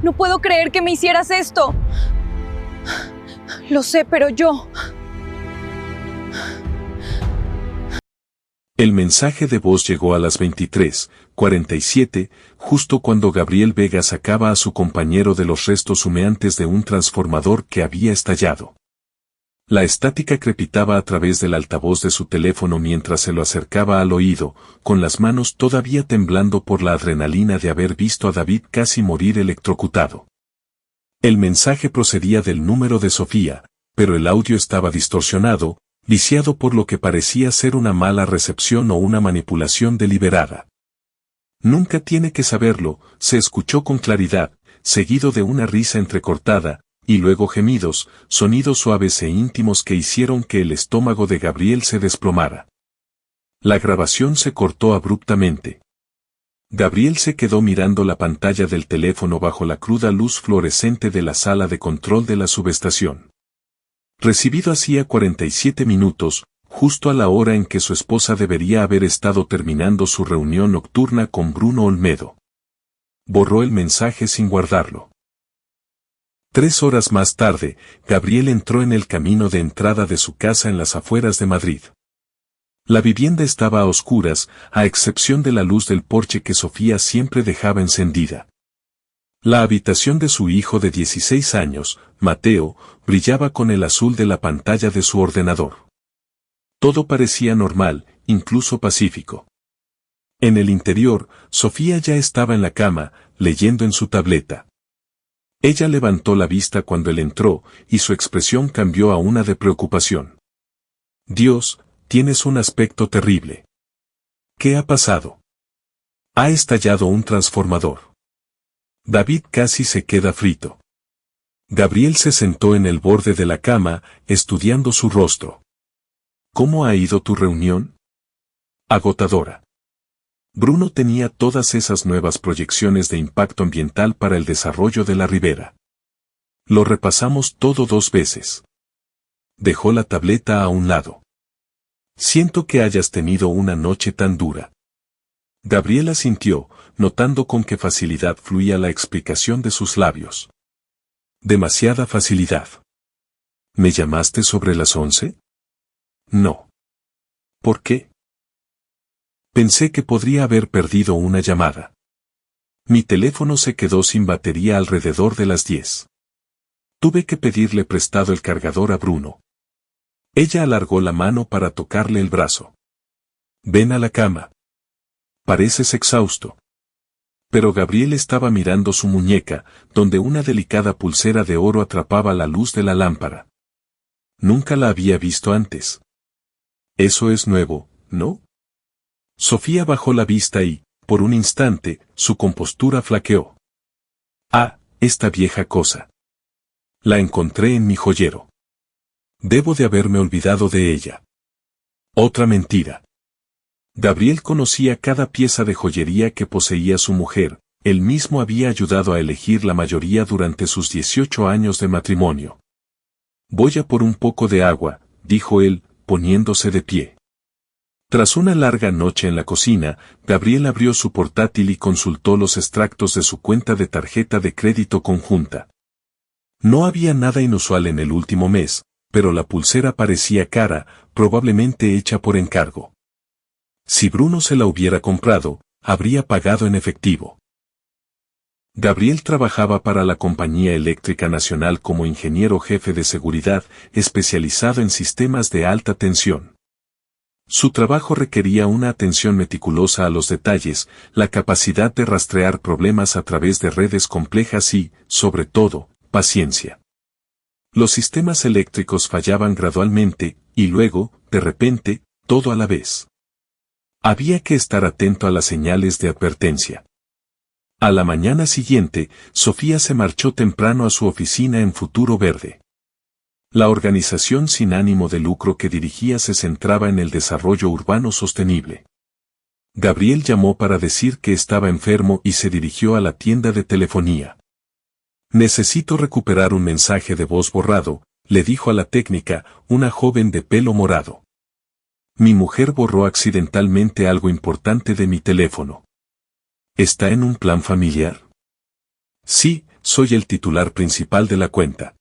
No puedo creer que me hicieras esto. Lo sé, pero yo... El mensaje de voz llegó a las 23:47, justo cuando Gabriel Vega sacaba a su compañero de los restos humeantes de un transformador que había estallado. La estática crepitaba a través del altavoz de su teléfono mientras se lo acercaba al oído, con las manos todavía temblando por la adrenalina de haber visto a David casi morir electrocutado. El mensaje procedía del número de Sofía, pero el audio estaba distorsionado, viciado por lo que parecía ser una mala recepción o una manipulación deliberada. Nunca tiene que saberlo, se escuchó con claridad, seguido de una risa entrecortada, y luego gemidos, sonidos suaves e íntimos que hicieron que el estómago de Gabriel se desplomara. La grabación se cortó abruptamente. Gabriel se quedó mirando la pantalla del teléfono bajo la cruda luz fluorescente de la sala de control de la subestación. Recibido hacía 47 minutos, justo a la hora en que su esposa debería haber estado terminando su reunión nocturna con Bruno Olmedo. Borró el mensaje sin guardarlo. 3 horas más tarde, Gabriel entró en el camino de entrada de su casa en las afueras de Madrid. La vivienda estaba a oscuras, a excepción de la luz del porche que Sofía siempre dejaba encendida. La habitación de su hijo de 16 años, Mateo, brillaba con el azul de la pantalla de su ordenador. Todo parecía normal, incluso pacífico. En el interior, Sofía ya estaba en la cama, leyendo en su tableta. Ella levantó la vista cuando él entró, y su expresión cambió a una de preocupación. Dios, tienes un aspecto terrible. ¿Qué ha pasado? Ha estallado un transformador. David casi se queda frito. Gabriel se sentó en el borde de la cama, estudiando su rostro. ¿Cómo ha ido tu reunión? Agotadora. Bruno tenía todas esas nuevas proyecciones de impacto ambiental para el desarrollo de la ribera. Lo repasamos todo 2 veces. Dejó la tableta a un lado. Siento que hayas tenido una noche tan dura. Gabriela sintió, notando con qué facilidad fluía la explicación de sus labios. Demasiada facilidad. ¿Me llamaste sobre las 11? No. ¿Por qué? Pensé que podría haber perdido una llamada. Mi teléfono se quedó sin batería alrededor de las 10. Tuve que pedirle prestado el cargador a Bruno. Ella alargó la mano para tocarle el brazo. Ven a la cama. Pareces exhausto. Pero Gabriel estaba mirando su muñeca, donde una delicada pulsera de oro atrapaba la luz de la lámpara. Nunca la había visto antes. Eso es nuevo, ¿no? Sofía bajó la vista y, por un instante, su compostura flaqueó. Ah, esta vieja cosa. La encontré en mi joyero. Debo de haberme olvidado de ella. Otra mentira. Gabriel conocía cada pieza de joyería que poseía su mujer, él mismo había ayudado a elegir la mayoría durante sus 18 años de matrimonio. Voy a por un poco de agua, dijo él, poniéndose de pie. Tras una larga noche en la cocina, Gabriel abrió su portátil y consultó los extractos de su cuenta de tarjeta de crédito conjunta. No había nada inusual en el último mes, pero la pulsera parecía cara, probablemente hecha por encargo. Si Bruno se la hubiera comprado, habría pagado en efectivo. Gabriel trabajaba para la Compañía Eléctrica Nacional como ingeniero jefe de seguridad, especializado en sistemas de alta tensión. Su trabajo requería una atención meticulosa a los detalles, la capacidad de rastrear problemas a través de redes complejas y, sobre todo, paciencia. Los sistemas eléctricos fallaban gradualmente, y luego, de repente, todo a la vez. Había que estar atento a las señales de advertencia. A la mañana siguiente, Sofía se marchó temprano a su oficina en Futuro Verde. La organización sin ánimo de lucro que dirigía se centraba en el desarrollo urbano sostenible. Gabriel llamó para decir que estaba enfermo y se dirigió a la tienda de telefonía. Necesito recuperar un mensaje de voz borrado, le dijo a la técnica, una joven de pelo morado. Mi mujer borró accidentalmente algo importante de mi teléfono. ¿Está en un plan familiar? Sí, soy el titular principal de la cuenta.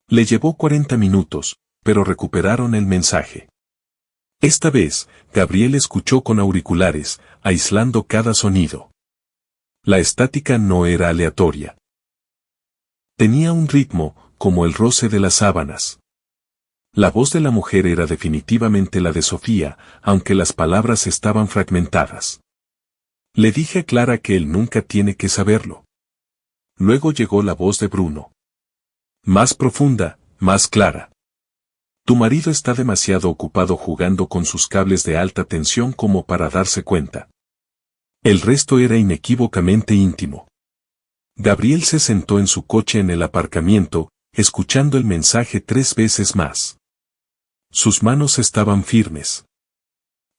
Le llevó 40 minutos, pero recuperaron el mensaje. Esta vez, Gabriel escuchó con auriculares, aislando cada sonido. La estática no era aleatoria. Tenía un ritmo, como el roce de las sábanas. La voz de la mujer era definitivamente la de Sofía, aunque las palabras estaban fragmentadas. Le dije a Clara que él nunca tiene que saberlo. Luego llegó la voz de Bruno. Más profunda, más clara. Tu marido está demasiado ocupado jugando con sus cables de alta tensión como para darse cuenta. El resto era inequívocamente íntimo. Gabriel se sentó en su coche en el aparcamiento, escuchando el mensaje 3 veces más. Sus manos estaban firmes.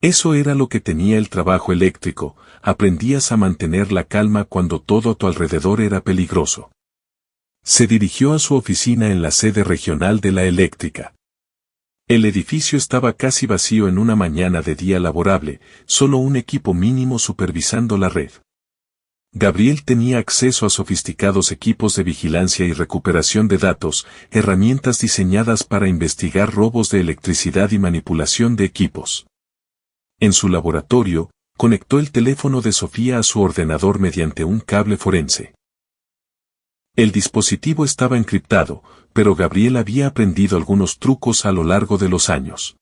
Eso era lo que tenía el trabajo eléctrico, aprendías a mantener la calma cuando todo a tu alrededor era peligroso. Se dirigió a su oficina en la sede regional de la eléctrica. El edificio estaba casi vacío en una mañana de día laborable, solo un equipo mínimo supervisando la red. Gabriel tenía acceso a sofisticados equipos de vigilancia y recuperación de datos, herramientas diseñadas para investigar robos de electricidad y manipulación de equipos. En su laboratorio, conectó el teléfono de Sofía a su ordenador mediante un cable forense. El dispositivo estaba encriptado, pero Gabriel había aprendido algunos trucos a lo largo de los años.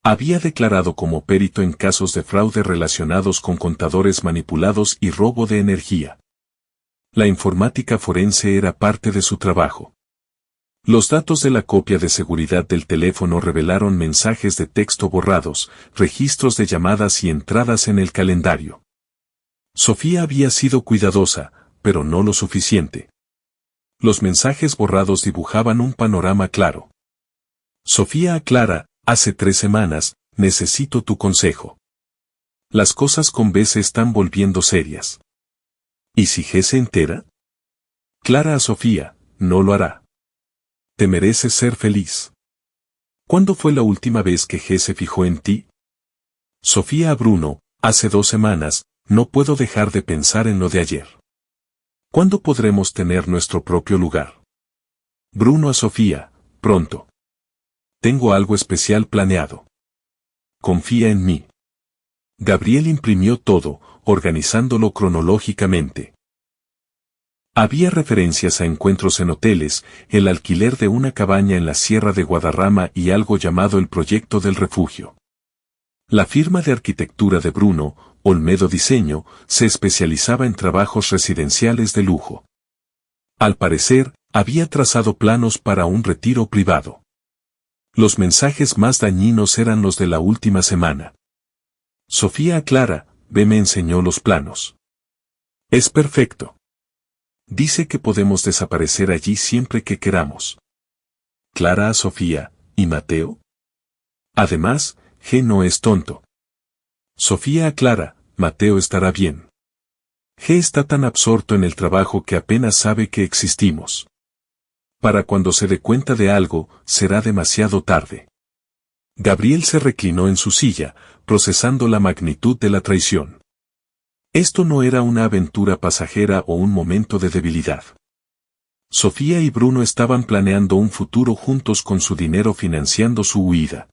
Había declarado como perito en casos de fraude relacionados con contadores manipulados y robo de energía. La informática forense era parte de su trabajo. Los datos de la copia de seguridad del teléfono revelaron mensajes de texto borrados, registros de llamadas y entradas en el calendario. Sofía había sido cuidadosa, pero no lo suficiente. Los mensajes borrados dibujaban un panorama claro. Sofía aclara, hace 3 semanas, necesito tu consejo. Las cosas con B se están volviendo serias. ¿Y si G se entera? Clara a Sofía, no lo hará. Te mereces ser feliz. ¿Cuándo fue la última vez que G se fijó en ti? Sofía a Bruno, hace 2 semanas, no puedo dejar de pensar en lo de ayer. ¿Cuándo podremos tener nuestro propio lugar? Bruno a Sofía, pronto. Tengo algo especial planeado. Confía en mí. Gabriel imprimió todo, organizándolo cronológicamente. Había referencias a encuentros en hoteles, el alquiler de una cabaña en la Sierra de Guadarrama y algo llamado el Proyecto del Refugio. La firma de arquitectura de Bruno, Olmedo Diseño, se especializaba en trabajos residenciales de lujo. Al parecer, había trazado planos para un retiro privado. Los mensajes más dañinos eran los de la última semana. Sofía aclara, B me enseñó los planos. Es perfecto. Dice que podemos desaparecer allí siempre que queramos. Clara a Sofía, ¿y Mateo? Además, G no es tonto. Sofía aclara, Mateo estará bien. G está tan absorto en el trabajo que apenas sabe que existimos. Para cuando se dé cuenta de algo, será demasiado tarde. Gabriel se reclinó en su silla, procesando la magnitud de la traición. Esto no era una aventura pasajera o un momento de debilidad. Sofía y Bruno estaban planeando un futuro juntos con su dinero financiando su huida.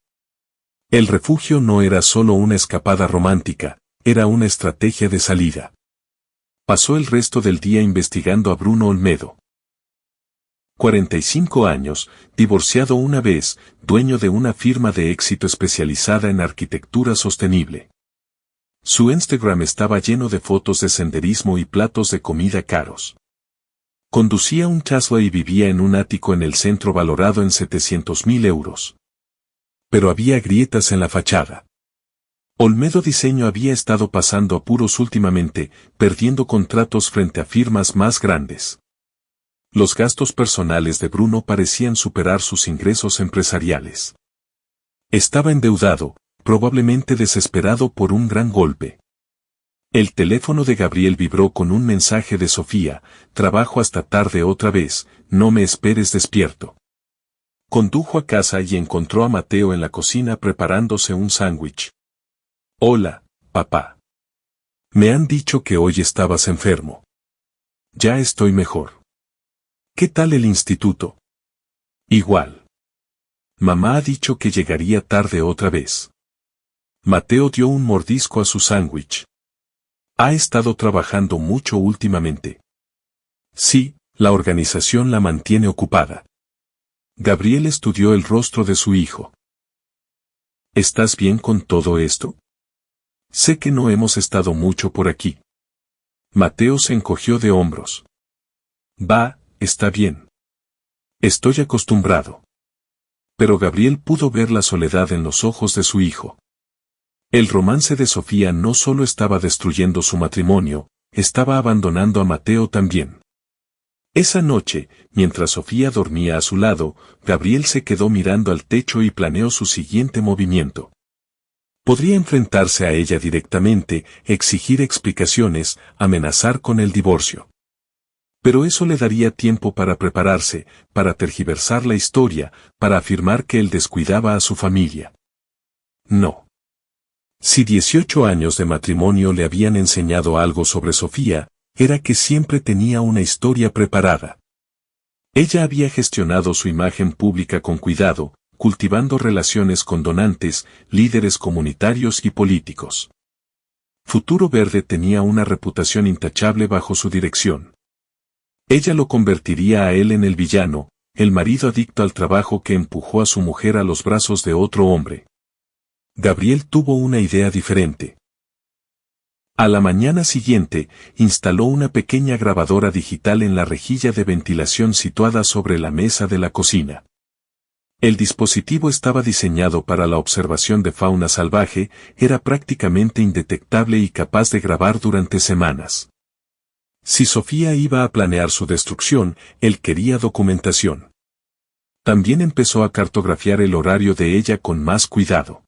El refugio no era solo una escapada romántica, era una estrategia de salida. Pasó el resto del día investigando a Bruno Olmedo. 45 años, divorciado una vez, dueño de una firma de éxito especializada en arquitectura sostenible. Su Instagram estaba lleno de fotos de senderismo y platos de comida caros. Conducía un Tesla y vivía en un ático en el centro valorado en 700.000 euros. Pero había grietas en la fachada. Olmedo Diseño había estado pasando apuros últimamente, perdiendo contratos frente a firmas más grandes. Los gastos personales de Bruno parecían superar sus ingresos empresariales. Estaba endeudado, probablemente desesperado por un gran golpe. El teléfono de Gabriel vibró con un mensaje de Sofía, trabajo hasta tarde otra vez, no me esperes despierto. Condujo a casa y encontró a Mateo en la cocina preparándose un sándwich. Hola, papá. Me han dicho que hoy estabas enfermo. Ya estoy mejor. ¿Qué tal el instituto? Igual. Mamá ha dicho que llegaría tarde otra vez. Mateo dio un mordisco a su sándwich. Ha estado trabajando mucho últimamente. Sí, la organización la mantiene ocupada. Gabriel estudió el rostro de su hijo. ¿Estás bien con todo esto? Sé que no hemos estado mucho por aquí. Mateo se encogió de hombros. Va, está bien. Estoy acostumbrado. Pero Gabriel pudo ver la soledad en los ojos de su hijo. El romance de Sofía no solo estaba destruyendo su matrimonio, estaba abandonando a Mateo también. Esa noche, mientras Sofía dormía a su lado, Gabriel se quedó mirando al techo y planeó su siguiente movimiento. Podría enfrentarse a ella directamente, exigir explicaciones, amenazar con el divorcio. Pero eso le daría tiempo para prepararse, para tergiversar la historia, para afirmar que él descuidaba a su familia. No. Si 18 años de matrimonio le habían enseñado algo sobre Sofía, era que siempre tenía una historia preparada. Ella había gestionado su imagen pública con cuidado, cultivando relaciones con donantes, líderes comunitarios y políticos. Futuro Verde tenía una reputación intachable bajo su dirección. Ella lo convertiría a él en el villano, el marido adicto al trabajo que empujó a su mujer a los brazos de otro hombre. Gabriel tuvo una idea diferente. A la mañana siguiente, instaló una pequeña grabadora digital en la rejilla de ventilación situada sobre la mesa de la cocina. El dispositivo estaba diseñado para la observación de fauna salvaje, era prácticamente indetectable y capaz de grabar durante semanas. Si Sofía iba a planear su destrucción, él quería documentación. También empezó a cartografiar el horario de ella con más cuidado.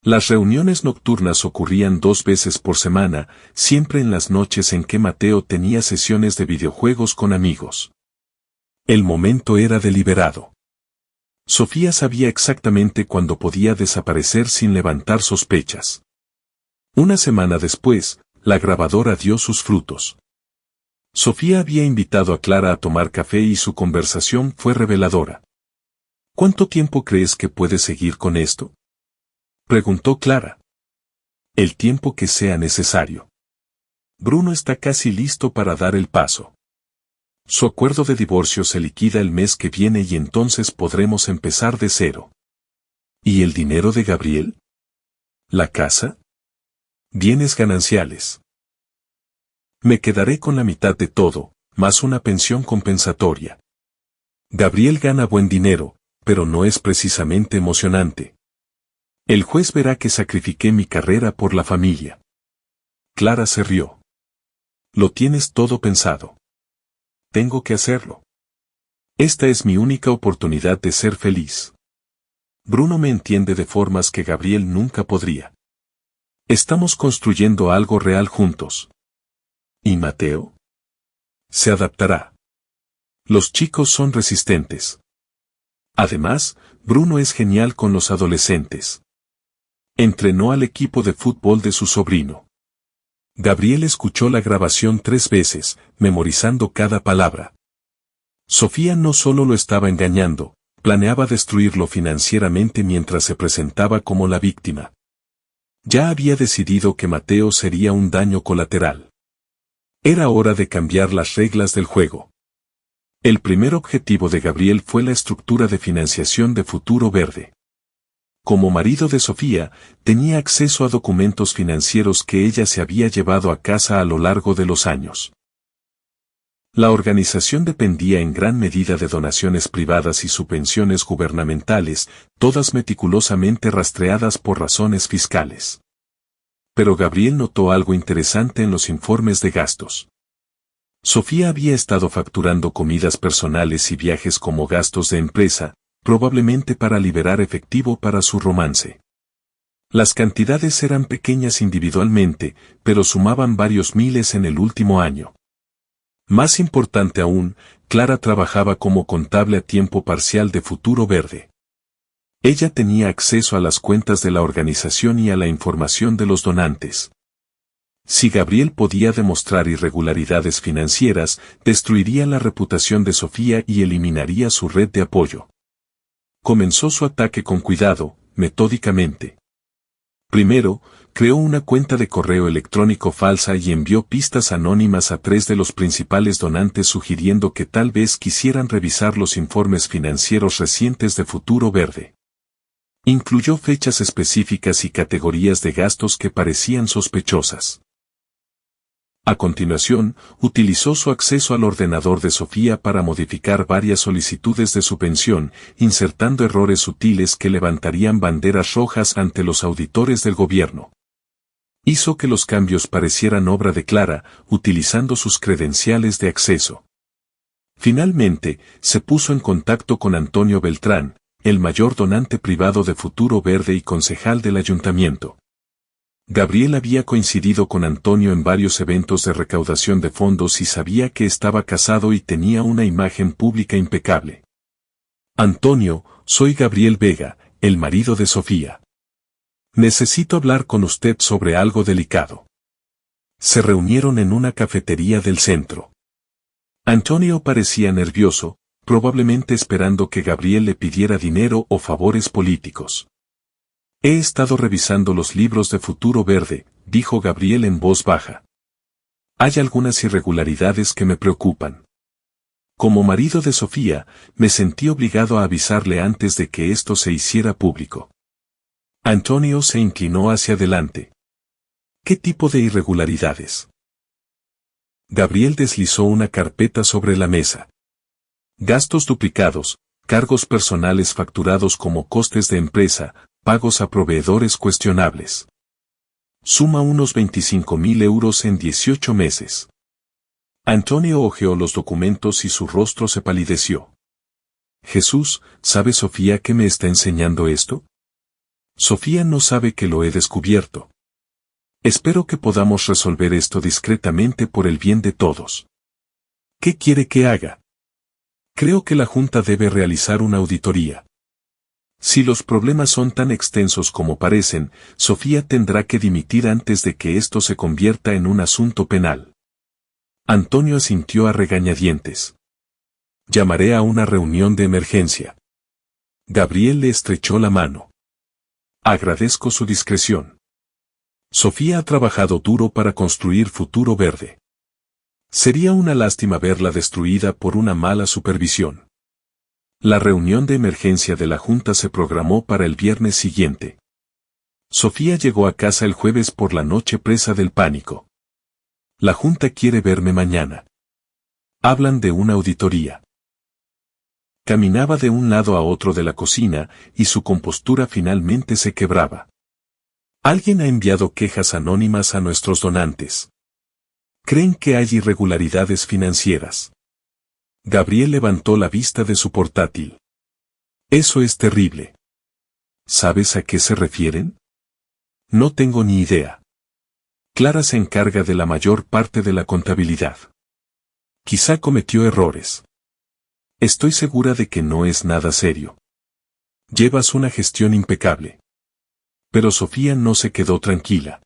Las reuniones nocturnas ocurrían 2 veces por semana, siempre en las noches en que Mateo tenía sesiones de videojuegos con amigos. El momento era deliberado. Sofía sabía exactamente cuándo podía desaparecer sin levantar sospechas. Una semana después, la grabadora dio sus frutos. Sofía había invitado a Clara a tomar café y su conversación fue reveladora. ¿Cuánto tiempo crees que puedes seguir con esto?, preguntó Clara. El tiempo que sea necesario. Bruno está casi listo para dar el paso. Su acuerdo de divorcio se liquida el mes que viene y entonces podremos empezar de cero. ¿Y el dinero de Gabriel? ¿La casa? Bienes gananciales. Me quedaré con la mitad de todo, más una pensión compensatoria. Gabriel gana buen dinero, pero no es precisamente emocionante. El juez verá que sacrifiqué mi carrera por la familia. Clara se rió. Lo tienes todo pensado. Tengo que hacerlo. Esta es mi única oportunidad de ser feliz. Bruno me entiende de formas que Gabriel nunca podría. Estamos construyendo algo real juntos. ¿Y Mateo? Se adaptará. Los chicos son resistentes. Además, Bruno es genial con los adolescentes. Entrenó al equipo de fútbol de su sobrino. Gabriel escuchó la grabación 3 veces, memorizando cada palabra. Sofía no solo lo estaba engañando, planeaba destruirlo financieramente mientras se presentaba como la víctima. Ya había decidido que Mateo sería un daño colateral. Era hora de cambiar las reglas del juego. El primer objetivo de Gabriel fue la estructura de financiación de Futuro Verde. Como marido de Sofía, tenía acceso a documentos financieros que ella se había llevado a casa a lo largo de los años. La organización dependía en gran medida de donaciones privadas y subvenciones gubernamentales, todas meticulosamente rastreadas por razones fiscales. Pero Gabriel notó algo interesante en los informes de gastos. Sofía había estado facturando comidas personales y viajes como gastos de empresa, probablemente para liberar efectivo para su romance. Las cantidades eran pequeñas individualmente, pero sumaban varios miles en el último año. Más importante aún, Clara trabajaba como contable a tiempo parcial de Futuro Verde. Ella tenía acceso a las cuentas de la organización y a la información de los donantes. Si Gabriel podía demostrar irregularidades financieras, destruiría la reputación de Sofía y eliminaría su red de apoyo. Comenzó su ataque con cuidado, metódicamente. Primero, creó una cuenta de correo electrónico falsa y envió pistas anónimas a 3 de los principales donantes sugiriendo que tal vez quisieran revisar los informes financieros recientes de Futuro Verde. Incluyó fechas específicas y categorías de gastos que parecían sospechosas. A continuación, utilizó su acceso al ordenador de Sofía para modificar varias solicitudes de subvención, insertando errores sutiles que levantarían banderas rojas ante los auditores del gobierno. Hizo que los cambios parecieran obra de Clara, utilizando sus credenciales de acceso. Finalmente, se puso en contacto con Antonio Beltrán, el mayor donante privado de Futuro Verde y concejal del ayuntamiento. Gabriel había coincidido con Antonio en varios eventos de recaudación de fondos y sabía que estaba casado y tenía una imagen pública impecable. Antonio, soy Gabriel Vega, el marido de Sofía. Necesito hablar con usted sobre algo delicado. Se reunieron en una cafetería del centro. Antonio parecía nervioso, probablemente esperando que Gabriel le pidiera dinero o favores políticos. He estado revisando los libros de Futuro Verde, dijo Gabriel en voz baja. Hay algunas irregularidades que me preocupan. Como marido de Sofía, me sentí obligado a avisarle antes de que esto se hiciera público. Antonio se inclinó hacia adelante. ¿Qué tipo de irregularidades? Gabriel deslizó una carpeta sobre la mesa. Gastos duplicados, cargos personales facturados como costes de empresa, pagos a proveedores cuestionables. Suma unos 25.000 euros en 18 meses. Antonio hojeó los documentos y su rostro se palideció. Jesús, ¿sabe Sofía que me está enseñando esto? Sofía no sabe que lo he descubierto. Espero que podamos resolver esto discretamente por el bien de todos. ¿Qué quiere que haga? Creo que la Junta debe realizar una auditoría. Si los problemas son tan extensos como parecen, Sofía tendrá que dimitir antes de que esto se convierta en un asunto penal. Antonio asintió a regañadientes. Llamaré a una reunión de emergencia. Gabriel le estrechó la mano. Agradezco su discreción. Sofía ha trabajado duro para construir Futuro Verde. Sería una lástima verla destruida por una mala supervisión. La reunión de emergencia de la Junta se programó para el viernes siguiente. Sofía llegó a casa el jueves por la noche presa del pánico. La Junta quiere verme mañana. Hablan de una auditoría. Caminaba de un lado a otro de la cocina y su compostura finalmente se quebraba. Alguien ha enviado quejas anónimas a nuestros donantes. Creen que hay irregularidades financieras. Gabriel levantó la vista de su portátil. Eso es terrible. ¿Sabes a qué se refieren? No tengo ni idea. Clara se encarga de la mayor parte de la contabilidad. Quizá cometió errores. Estoy segura de que no es nada serio. Llevas una gestión impecable. Pero Sofía no se quedó tranquila.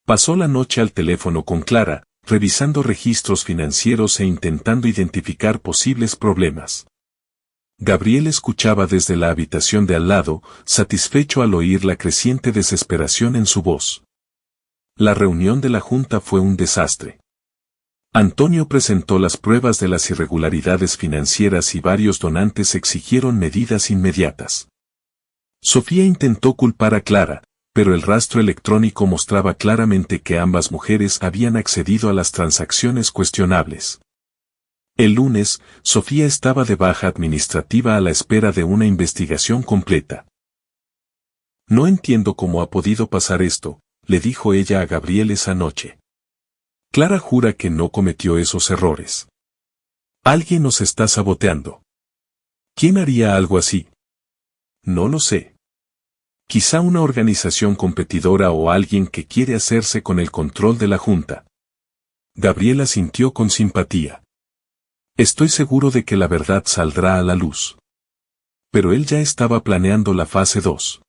Pasó la noche al teléfono con Clara, revisando registros financieros e intentando identificar posibles problemas. Gabriel escuchaba desde la habitación de al lado, satisfecho al oír la creciente desesperación en su voz. La reunión de la Junta fue un desastre. Antonio presentó las pruebas de las irregularidades financieras y varios donantes exigieron medidas inmediatas. Sofía intentó culpar a Clara, pero el rastro electrónico mostraba claramente que ambas mujeres habían accedido a las transacciones cuestionables. El lunes, Sofía estaba de baja administrativa a la espera de una investigación completa. No entiendo cómo ha podido pasar esto, le dijo ella a Gabriel esa noche. Clara jura que no cometió esos errores. Alguien nos está saboteando. ¿Quién haría algo así? No lo sé. Quizá una organización competidora o alguien que quiere hacerse con el control de la Junta. Gabriela sintió con simpatía. Estoy seguro de que la verdad saldrá a la luz. Pero él ya estaba planeando la fase 2.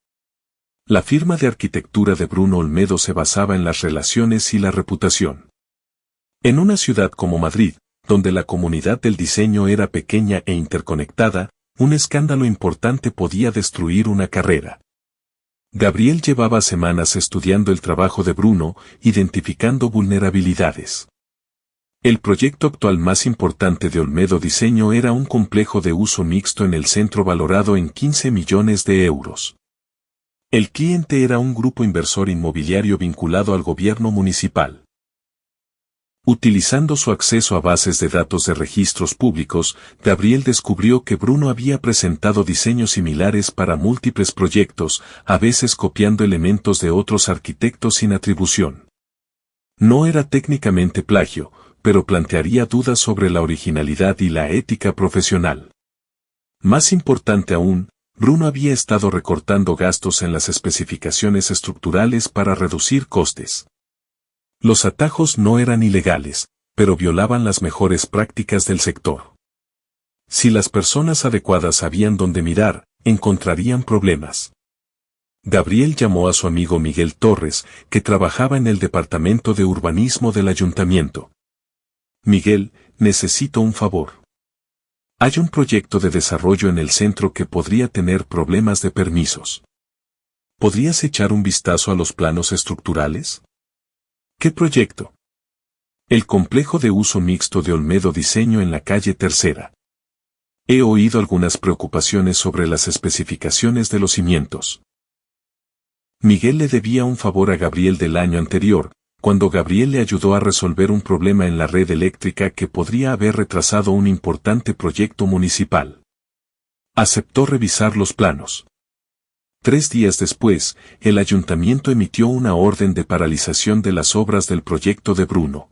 La firma de arquitectura de Bruno Olmedo se basaba en las relaciones y la reputación. En una ciudad como Madrid, donde la comunidad del diseño era pequeña e interconectada, un escándalo importante podía destruir una carrera. Gabriel llevaba semanas estudiando el trabajo de Bruno, identificando vulnerabilidades. El proyecto actual más importante de Olmedo Diseño era un complejo de uso mixto en el centro valorado en 15 millones de euros. El cliente era un grupo inversor inmobiliario vinculado al gobierno municipal. Utilizando su acceso a bases de datos de registros públicos, Gabriel descubrió que Bruno había presentado diseños similares para múltiples proyectos, a veces copiando elementos de otros arquitectos sin atribución. No era técnicamente plagio, pero plantearía dudas sobre la originalidad y la ética profesional. Más importante aún, Bruno había estado recortando gastos en las especificaciones estructurales para reducir costes. Los atajos no eran ilegales, pero violaban las mejores prácticas del sector. Si las personas adecuadas sabían dónde mirar, encontrarían problemas. Gabriel llamó a su amigo Miguel Torres, que trabajaba en el departamento de urbanismo del ayuntamiento. Miguel, necesito un favor. Hay un proyecto de desarrollo en el centro que podría tener problemas de permisos. ¿Podrías echar un vistazo a los planos estructurales? ¿Qué proyecto? El complejo de uso mixto de Olmedo Diseño en la calle Tercera. He oído algunas preocupaciones sobre las especificaciones de los cimientos. Miguel le debía un favor a Gabriel del año anterior, cuando Gabriel le ayudó a resolver un problema en la red eléctrica que podría haber retrasado un importante proyecto municipal. Aceptó revisar los planos. 3 días después, el ayuntamiento emitió una orden de paralización de las obras del proyecto de Bruno.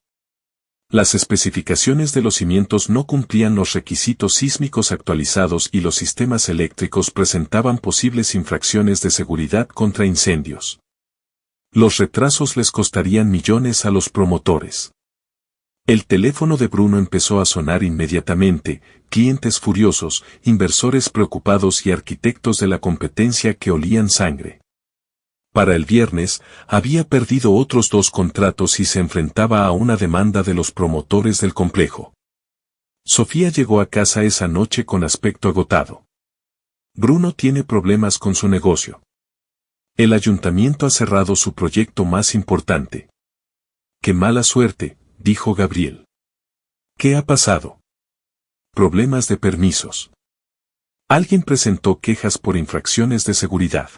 Las especificaciones de los cimientos no cumplían los requisitos sísmicos actualizados y los sistemas eléctricos presentaban posibles infracciones de seguridad contra incendios. Los retrasos les costarían millones a los promotores. El teléfono de Bruno empezó a sonar inmediatamente, clientes furiosos, inversores preocupados y arquitectos de la competencia que olían sangre. Para el viernes, había perdido otros 2 contratos y se enfrentaba a una demanda de los promotores del complejo. Sofía llegó a casa esa noche con aspecto agotado. Bruno tiene problemas con su negocio. El ayuntamiento ha cerrado su proyecto más importante. ¡Qué mala suerte!, dijo Gabriel. ¿Qué ha pasado? Problemas de permisos. Alguien presentó quejas por infracciones de seguridad.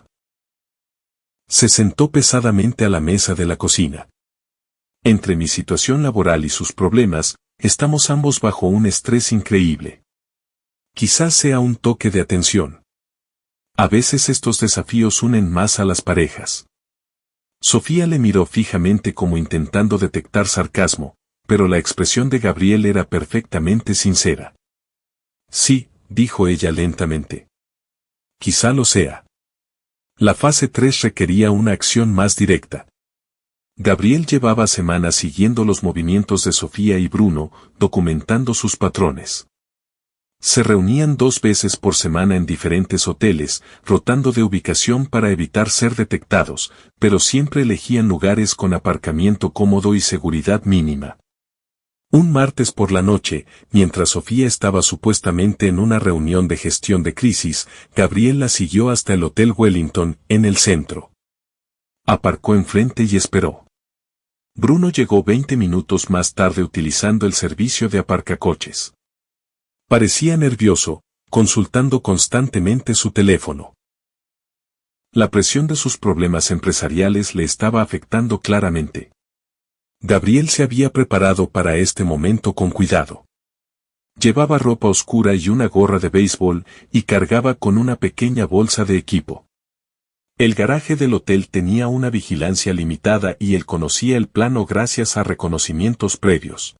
Se sentó pesadamente a la mesa de la cocina. Entre mi situación laboral y sus problemas, estamos ambos bajo un estrés increíble. Quizás sea un toque de atención. A veces estos desafíos unen más a las parejas. Sofía le miró fijamente como intentando detectar sarcasmo, pero la expresión de Gabriel era perfectamente sincera. Sí, dijo ella lentamente. Quizá lo sea. La fase 3 requería una acción más directa. Gabriel llevaba semanas siguiendo los movimientos de Sofía y Bruno, documentando sus patrones. Se reunían 2 veces por semana en diferentes hoteles, rotando de ubicación para evitar ser detectados, pero siempre elegían lugares con aparcamiento cómodo y seguridad mínima. Un martes por la noche, mientras Sofía estaba supuestamente en una reunión de gestión de crisis, Gabriel la siguió hasta el Hotel Wellington, en el centro. Aparcó enfrente y esperó. Bruno llegó 20 minutos más tarde utilizando el servicio de aparcacoches. Parecía nervioso, consultando constantemente su teléfono. La presión de sus problemas empresariales le estaba afectando claramente. Gabriel se había preparado para este momento con cuidado. Llevaba ropa oscura y una gorra de béisbol, y cargaba con una pequeña bolsa de equipo. El garaje del hotel tenía una vigilancia limitada y él conocía el plano gracias a reconocimientos previos.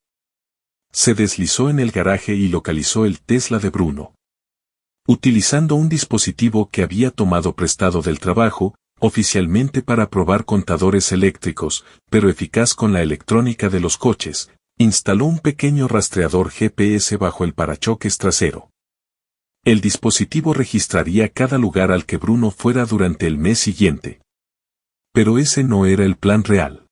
Se deslizó en el garaje y localizó el Tesla de Bruno. Utilizando un dispositivo que había tomado prestado del trabajo, oficialmente para probar contadores eléctricos, pero eficaz con la electrónica de los coches, instaló un pequeño rastreador GPS bajo el parachoques trasero. El dispositivo registraría cada lugar al que Bruno fuera durante el mes siguiente. Pero ese no era el plan real.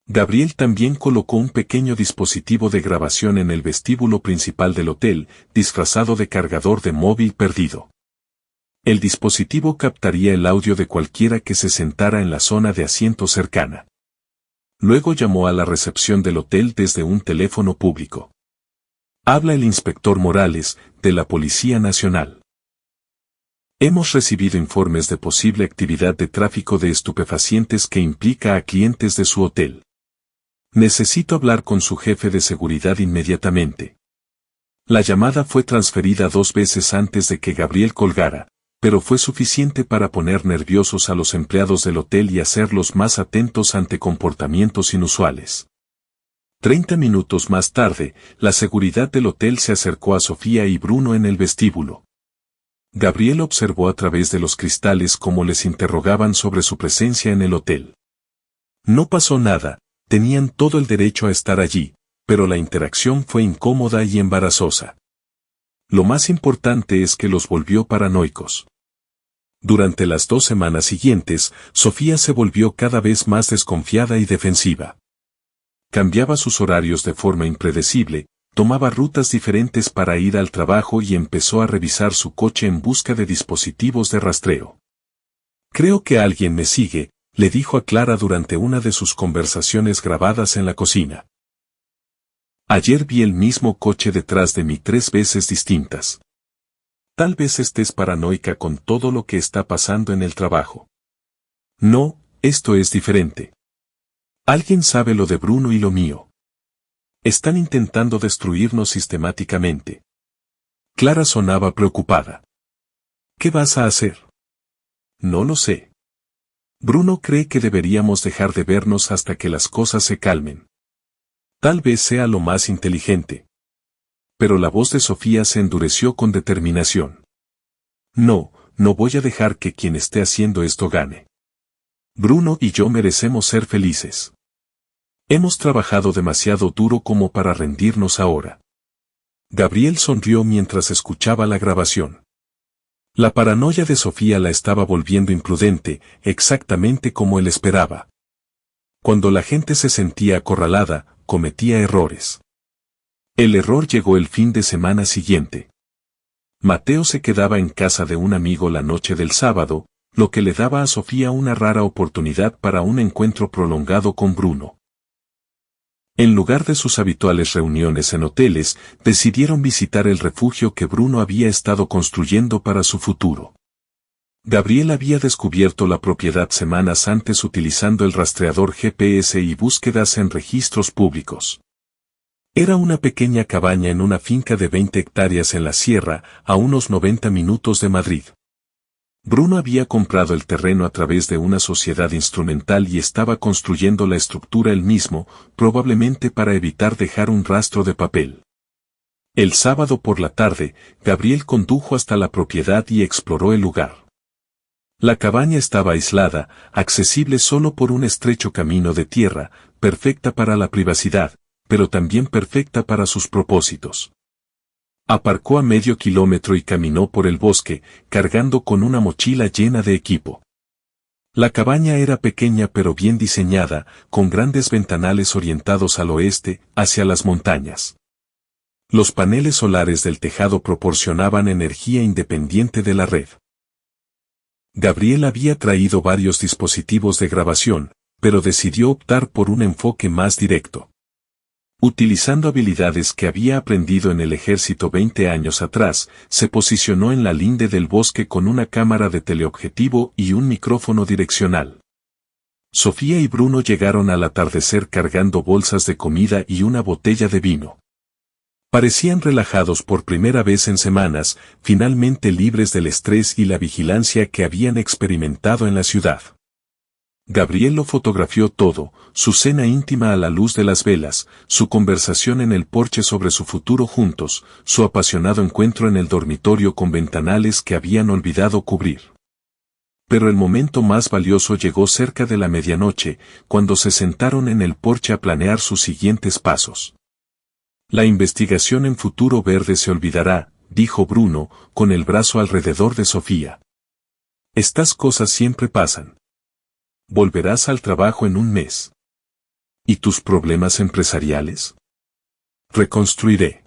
Gabriel también colocó un pequeño dispositivo de grabación en el vestíbulo principal del hotel, disfrazado de cargador de móvil perdido. El dispositivo captaría el audio de cualquiera que se sentara en la zona de asiento cercana. Luego llamó a la recepción del hotel desde un teléfono público. Habla el inspector Morales, de la Policía Nacional. Hemos recibido informes de posible actividad de tráfico de estupefacientes que implica a clientes de su hotel. Necesito hablar con su jefe de seguridad inmediatamente. La llamada fue transferida 2 veces antes de que Gabriel colgara, pero fue suficiente para poner nerviosos a los empleados del hotel y hacerlos más atentos ante comportamientos inusuales. 30 minutos más tarde, la seguridad del hotel se acercó a Sofía y Bruno en el vestíbulo. Gabriel observó a través de los cristales cómo les interrogaban sobre su presencia en el hotel. No pasó nada, tenían todo el derecho a estar allí, pero la interacción fue incómoda y embarazosa. Lo más importante es que los volvió paranoicos. Durante las 2 semanas siguientes, Sofía se volvió cada vez más desconfiada y defensiva. Cambiaba sus horarios de forma impredecible, tomaba rutas diferentes para ir al trabajo y empezó a revisar su coche en busca de dispositivos de rastreo. Creo que alguien me sigue, le dijo a Clara durante una de sus conversaciones grabadas en la cocina. Ayer vi el mismo coche detrás de mí 3 veces distintas. Tal vez estés paranoica con todo lo que está pasando en el trabajo. No, esto es diferente. Alguien sabe lo de Bruno y lo mío. Están intentando destruirnos sistemáticamente. Clara sonaba preocupada. ¿Qué vas a hacer? No lo sé. Bruno cree que deberíamos dejar de vernos hasta que las cosas se calmen. Tal vez sea lo más inteligente. Pero la voz de Sofía se endureció con determinación. No, no voy a dejar que quien esté haciendo esto gane. Bruno y yo merecemos ser felices. Hemos trabajado demasiado duro como para rendirnos ahora. Gabriel sonrió mientras escuchaba la grabación. La paranoia de Sofía la estaba volviendo imprudente, exactamente como él esperaba. Cuando la gente se sentía acorralada, cometía errores. El error llegó el fin de semana siguiente. Mateo se quedaba en casa de un amigo la noche del sábado, lo que le daba a Sofía una rara oportunidad para un encuentro prolongado con Bruno. En lugar de sus habituales reuniones en hoteles, decidieron visitar el refugio que Bruno había estado construyendo para su futuro. Gabriel había descubierto la propiedad semanas antes utilizando el rastreador GPS y búsquedas en registros públicos. Era una pequeña cabaña en una finca de 20 hectáreas en la sierra, a unos 90 minutos de Madrid. Bruno había comprado el terreno a través de una sociedad instrumental y estaba construyendo la estructura él mismo, probablemente para evitar dejar un rastro de papel. El sábado por la tarde, Gabriel condujo hasta la propiedad y exploró el lugar. La cabaña estaba aislada, accesible solo por un estrecho camino de tierra, perfecta para la privacidad, pero también perfecta para sus propósitos. Aparcó a medio kilómetro y caminó por el bosque, cargando con una mochila llena de equipo. La cabaña era pequeña pero bien diseñada, con grandes ventanales orientados al oeste, hacia las montañas. Los paneles solares del tejado proporcionaban energía independiente de la red. Gabriel había traído varios dispositivos de grabación, pero decidió optar por un enfoque más directo. Utilizando habilidades que había aprendido en el ejército 20 años atrás, se posicionó en la linde del bosque con una cámara de teleobjetivo y un micrófono direccional. Sofía y Bruno llegaron al atardecer cargando bolsas de comida y una botella de vino. Parecían relajados por primera vez en semanas, finalmente libres del estrés y la vigilancia que habían experimentado en la ciudad. Gabriel lo fotografió todo, su cena íntima a la luz de las velas, su conversación en el porche sobre su futuro juntos, su apasionado encuentro en el dormitorio con ventanales que habían olvidado cubrir. Pero el momento más valioso llegó cerca de la medianoche, cuando se sentaron en el porche a planear sus siguientes pasos. La investigación en Futuro Verde se olvidará, dijo Bruno, con el brazo alrededor de Sofía. Estas cosas siempre pasan. Volverás al trabajo en un mes. ¿Y tus problemas empresariales? Reconstruiré.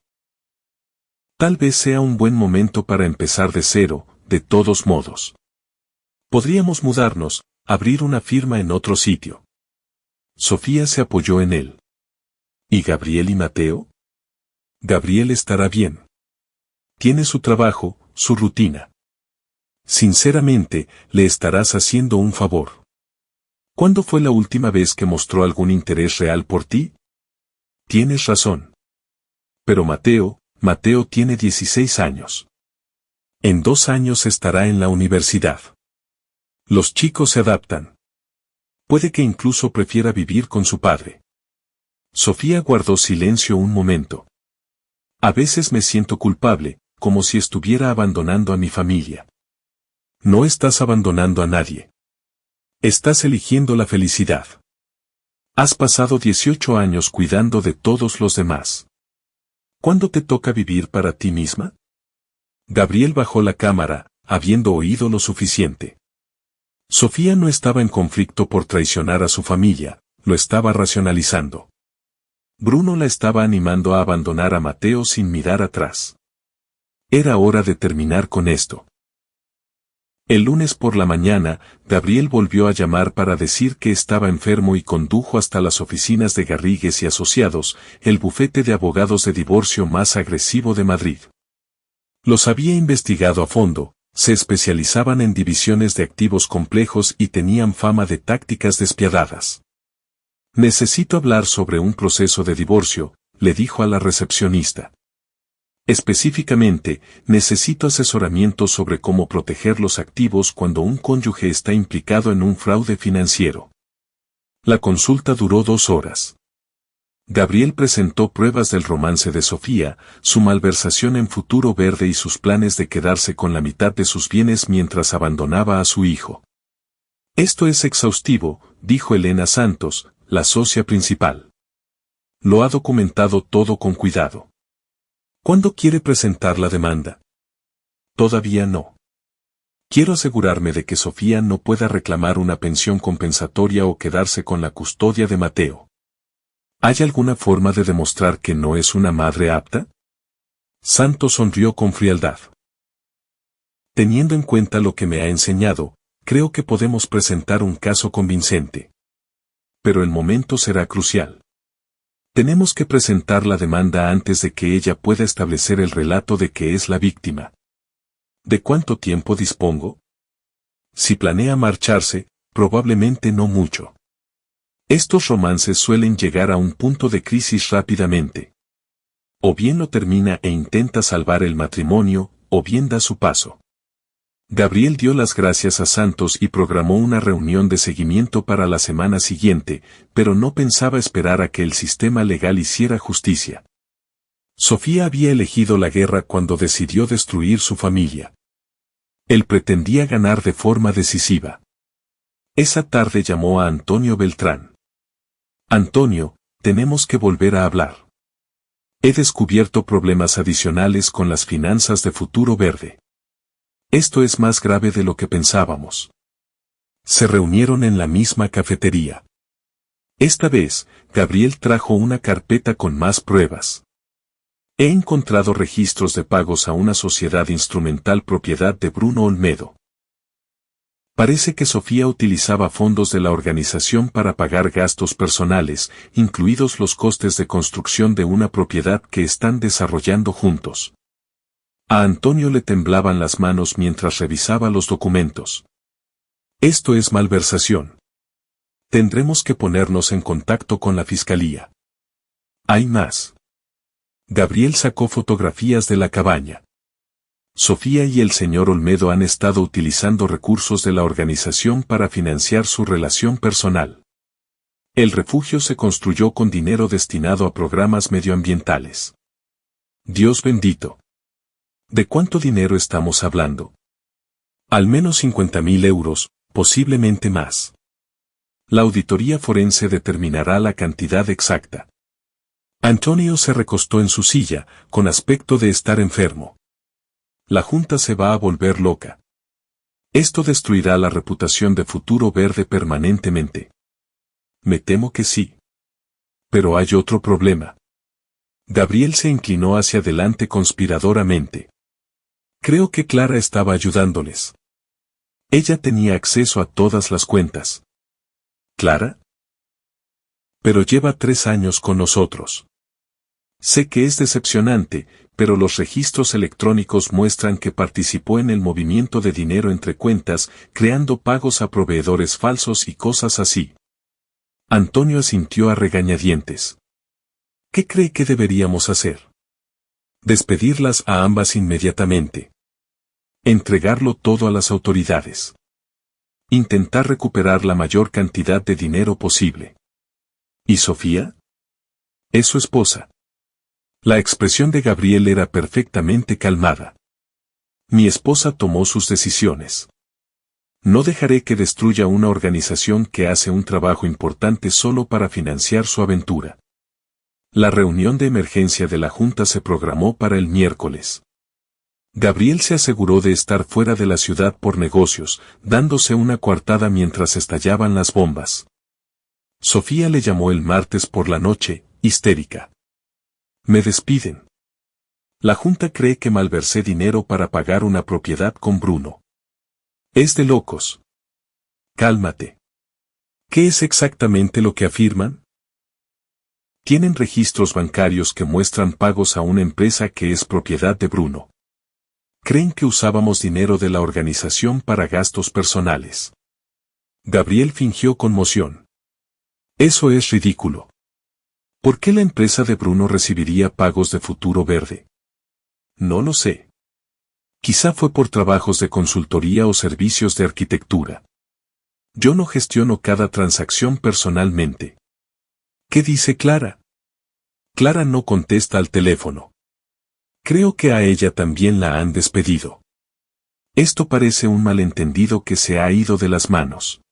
Tal vez sea un buen momento para empezar de cero, de todos modos. Podríamos mudarnos, abrir una firma en otro sitio. Sofía se apoyó en él. ¿Y Gabriel y Mateo? Gabriel estará bien. Tiene su trabajo, su rutina. Sinceramente, le estarás haciendo un favor. ¿Cuándo fue la última vez que mostró algún interés real por ti? Tienes razón. Pero Mateo tiene 16 años. En 2 años estará en la universidad. Los chicos se adaptan. Puede que incluso prefiera vivir con su padre. Sofía guardó silencio un momento. A veces me siento culpable, como si estuviera abandonando a mi familia. No estás abandonando a nadie. Estás eligiendo la felicidad. Has pasado 18 años cuidando de todos los demás. ¿Cuándo te toca vivir para ti misma? Gabriel bajó la cámara, habiendo oído lo suficiente. Sofía no estaba en conflicto por traicionar a su familia, lo estaba racionalizando. Bruno la estaba animando a abandonar a Mateo sin mirar atrás. Era hora de terminar con esto. El lunes por la mañana, Gabriel volvió a llamar para decir que estaba enfermo y condujo hasta las oficinas de Garrigues y Asociados, el bufete de abogados de divorcio más agresivo de Madrid. Los había investigado a fondo, se especializaban en divisiones de activos complejos y tenían fama de tácticas despiadadas. Necesito hablar sobre un proceso de divorcio, le dijo a la recepcionista. Específicamente, necesito asesoramiento sobre cómo proteger los activos cuando un cónyuge está implicado en un fraude financiero. La consulta duró 2 horas. Gabriel presentó pruebas del romance de Sofía, su malversación en Futuro Verde y sus planes de quedarse con la mitad de sus bienes mientras abandonaba a su hijo. Esto es exhaustivo, dijo Elena Santos, la socia principal. Lo ha documentado todo con cuidado. ¿Cuándo quiere presentar la demanda? Todavía no. Quiero asegurarme de que Sofía no pueda reclamar una pensión compensatoria o quedarse con la custodia de Mateo. ¿Hay alguna forma de demostrar que no es una madre apta? Santos sonrió con frialdad. Teniendo en cuenta lo que me ha enseñado, creo que podemos presentar un caso convincente. Pero el momento será crucial. Tenemos que presentar la demanda antes de que ella pueda establecer el relato de que es la víctima. ¿De cuánto tiempo dispongo? Si planea marcharse, probablemente no mucho. Estos romances suelen llegar a un punto de crisis rápidamente. O bien lo termina e intenta salvar el matrimonio, o bien da su paso. Gabriel dio las gracias a Santos y programó una reunión de seguimiento para la semana siguiente, pero no pensaba esperar a que el sistema legal hiciera justicia. Sofía había elegido la guerra cuando decidió destruir su familia. Él pretendía ganar de forma decisiva. Esa tarde llamó a Antonio Beltrán. Antonio, tenemos que volver a hablar. He descubierto problemas adicionales con las finanzas de Futuro Verde. Esto es más grave de lo que pensábamos. Se reunieron en la misma cafetería. Esta vez, Gabriel trajo una carpeta con más pruebas. He encontrado registros de pagos a una sociedad instrumental propiedad de Bruno Olmedo. Parece que Sofía utilizaba fondos de la organización para pagar gastos personales, incluidos los costes de construcción de una propiedad que están desarrollando juntos. A Antonio le temblaban las manos mientras revisaba los documentos. Esto es malversación. Tendremos que ponernos en contacto con la fiscalía. Hay más. Gabriel sacó fotografías de la cabaña. Sofía y el señor Olmedo han estado utilizando recursos de la organización para financiar su relación personal. El refugio se construyó con dinero destinado a programas medioambientales. Dios bendito. ¿De cuánto dinero estamos hablando? Al menos 50.000 euros, posiblemente más. La auditoría forense determinará la cantidad exacta. Antonio se recostó en su silla, con aspecto de estar enfermo. La junta se va a volver loca. ¿Esto destruirá la reputación de Futuro Verde permanentemente? Me temo que sí. Pero hay otro problema. Gabriel se inclinó hacia adelante conspiradoramente. Creo que Clara estaba ayudándoles. Ella tenía acceso a todas las cuentas. ¿Clara? Pero lleva 3 años con nosotros. Sé que es decepcionante, pero los registros electrónicos muestran que participó en el movimiento de dinero entre cuentas, creando pagos a proveedores falsos y cosas así. Antonio asintió a regañadientes. ¿Qué cree que deberíamos hacer? Despedirlas a ambas inmediatamente. Entregarlo todo a las autoridades. Intentar recuperar la mayor cantidad de dinero posible. ¿Y Sofía? Es su esposa. La expresión de Gabriel era perfectamente calmada. Mi esposa tomó sus decisiones. No dejaré que destruya una organización que hace un trabajo importante solo para financiar su aventura. La reunión de emergencia de la Junta se programó para el miércoles. Gabriel se aseguró de estar fuera de la ciudad por negocios, dándose una coartada mientras estallaban las bombas. Sofía le llamó el martes por la noche, histérica. Me despiden. La Junta cree que malversé dinero para pagar una propiedad con Bruno. Es de locos. Cálmate. ¿Qué es exactamente lo que afirman? Tienen registros bancarios que muestran pagos a una empresa que es propiedad de Bruno. Creen que usábamos dinero de la organización para gastos personales. Gabriel fingió conmoción. Eso es ridículo. ¿Por qué la empresa de Bruno recibiría pagos de Futuro Verde? No lo sé. Quizá fue por trabajos de consultoría o servicios de arquitectura. Yo no gestiono cada transacción personalmente. ¿Qué dice Clara? Clara no contesta al teléfono. Creo que a ella también la han despedido. Esto parece un malentendido que se ha ido de las manos.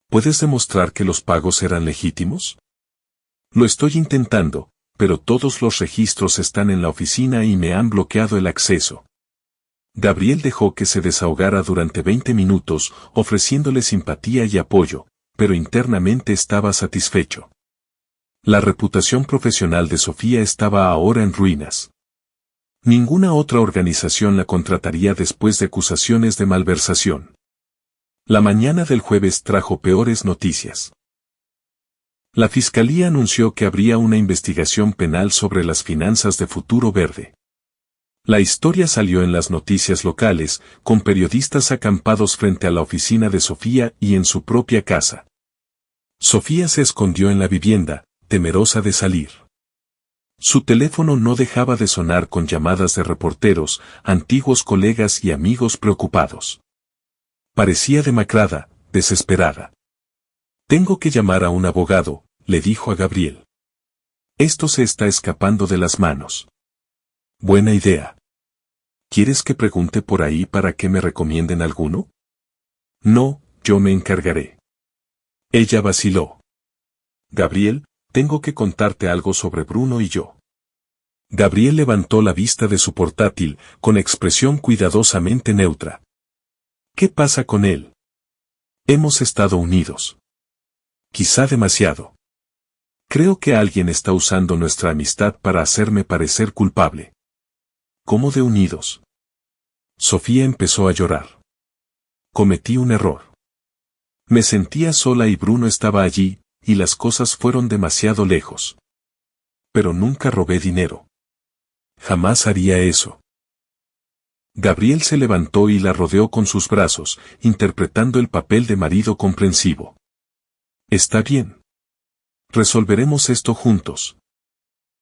¿Puedes demostrar que los pagos eran legítimos? Lo estoy intentando, pero todos los registros están en la oficina y me han bloqueado el acceso. Gabriel dejó que se desahogara durante 20 minutos, ofreciéndole simpatía y apoyo, pero internamente estaba satisfecho. La reputación profesional de Sofía estaba ahora en ruinas. Ninguna otra organización la contrataría después de acusaciones de malversación. La mañana del jueves trajo peores noticias. La Fiscalía anunció que habría una investigación penal sobre las finanzas de Futuro Verde. La historia salió en las noticias locales, con periodistas acampados frente a la oficina de Sofía y en su propia casa. Sofía se escondió en la vivienda, temerosa de salir. Su teléfono no dejaba de sonar con llamadas de reporteros, antiguos colegas y amigos preocupados. Parecía demacrada, desesperada. Tengo que llamar a un abogado, le dijo a Gabriel. Esto se está escapando de las manos. Buena idea. ¿Quieres que pregunte por ahí para que me recomienden alguno? No, yo me encargaré. Ella vaciló. Gabriel, tengo que contarte algo sobre Bruno y yo. Gabriel levantó la vista de su portátil, con expresión cuidadosamente neutra. ¿Qué pasa con él? Hemos estado unidos. Quizá demasiado. Creo que alguien está usando nuestra amistad para hacerme parecer culpable. ¿Cómo de unidos? Sofía empezó a llorar. Cometí un error. Me sentía sola y Bruno estaba allí, y las cosas fueron demasiado lejos. Pero nunca robé dinero. Jamás haría eso. Gabriel se levantó y la rodeó con sus brazos, interpretando el papel de marido comprensivo. Está bien. Resolveremos esto juntos.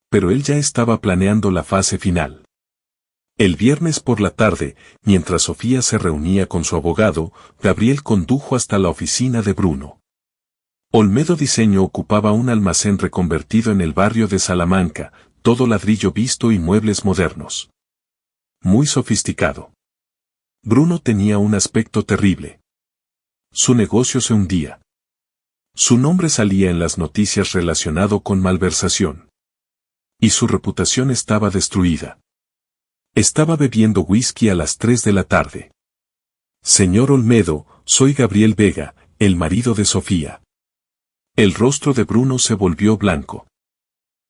Pero él ya estaba planeando la fase final. El viernes por la tarde, mientras Sofía se reunía con su abogado, Gabriel condujo hasta la oficina de Bruno. Olmedo Diseño ocupaba un almacén reconvertido en el barrio de Salamanca, todo ladrillo visto y muebles modernos. Muy sofisticado. Bruno tenía un aspecto terrible. Su negocio se hundía. Su nombre salía en las noticias relacionado con malversación. Y su reputación estaba destruida. Estaba bebiendo whisky a las 3 de la tarde. Señor Olmedo, soy Gabriel Vega, el marido de Sofía. El rostro de Bruno se volvió blanco.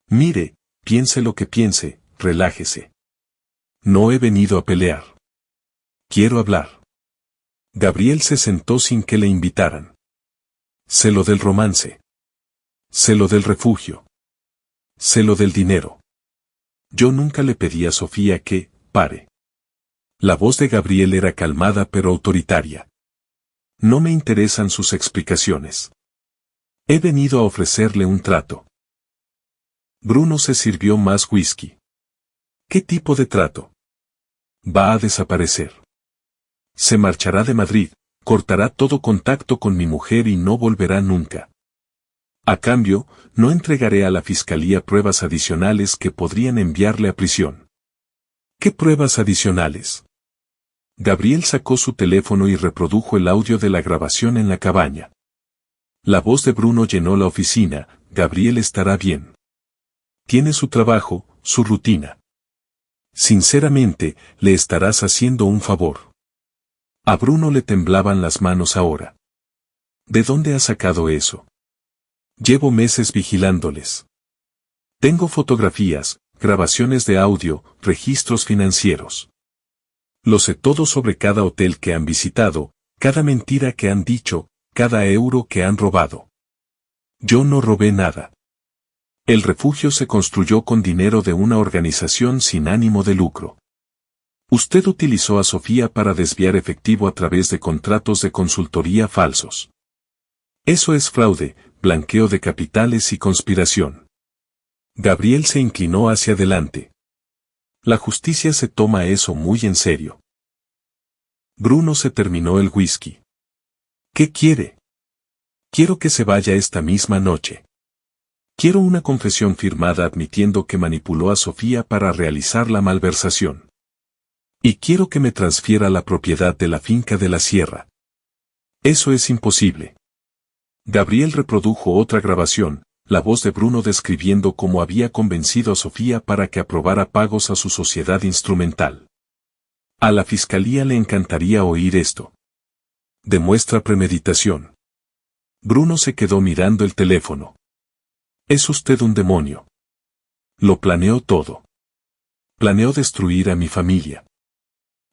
Mire, piense lo que piense, relájese. No he venido a pelear. Quiero hablar. Gabriel se sentó sin que le invitaran. Sé lo del romance. Sé lo del refugio. Sé lo del dinero. Yo nunca le pedí a Sofía que, pare. La voz de Gabriel era calmada pero autoritaria. No me interesan sus explicaciones. He venido a ofrecerle un trato. Bruno se sirvió más whisky. ¿Qué tipo de trato? Va a desaparecer. Se marchará de Madrid, cortará todo contacto con mi mujer y no volverá nunca. A cambio, no entregaré a la fiscalía pruebas adicionales que podrían enviarle a prisión. ¿Qué pruebas adicionales? Gabriel sacó su teléfono y reprodujo el audio de la grabación en la cabaña. La voz de Bruno llenó la oficina. Gabriel estará bien. Tiene su trabajo, su rutina. Sinceramente, le estarás haciendo un favor. A Bruno le temblaban las manos ahora. ¿De dónde has sacado eso? Llevo meses vigilándoles. Tengo fotografías, grabaciones de audio, registros financieros. Lo sé todo sobre cada hotel que han visitado, cada mentira que han dicho, cada euro que han robado. Yo no robé nada. El refugio se construyó con dinero de una organización sin ánimo de lucro. Usted utilizó a Sofía para desviar efectivo a través de contratos de consultoría falsos. Eso es fraude, blanqueo de capitales y conspiración. Gabriel se inclinó hacia adelante. La justicia se toma eso muy en serio. Bruno se terminó el whisky. ¿Qué quiere? Quiero que se vaya esta misma noche. Quiero una confesión firmada admitiendo que manipuló a Sofía para realizar la malversación. Y quiero que me transfiera la propiedad de la finca de la sierra. Eso es imposible. Gabriel reprodujo otra grabación, la voz de Bruno describiendo cómo había convencido a Sofía para que aprobara pagos a su sociedad instrumental. A la fiscalía le encantaría oír esto. Demuestra premeditación. Bruno se quedó mirando el teléfono. Es usted un demonio. Lo planeó todo. Planeó destruir a mi familia.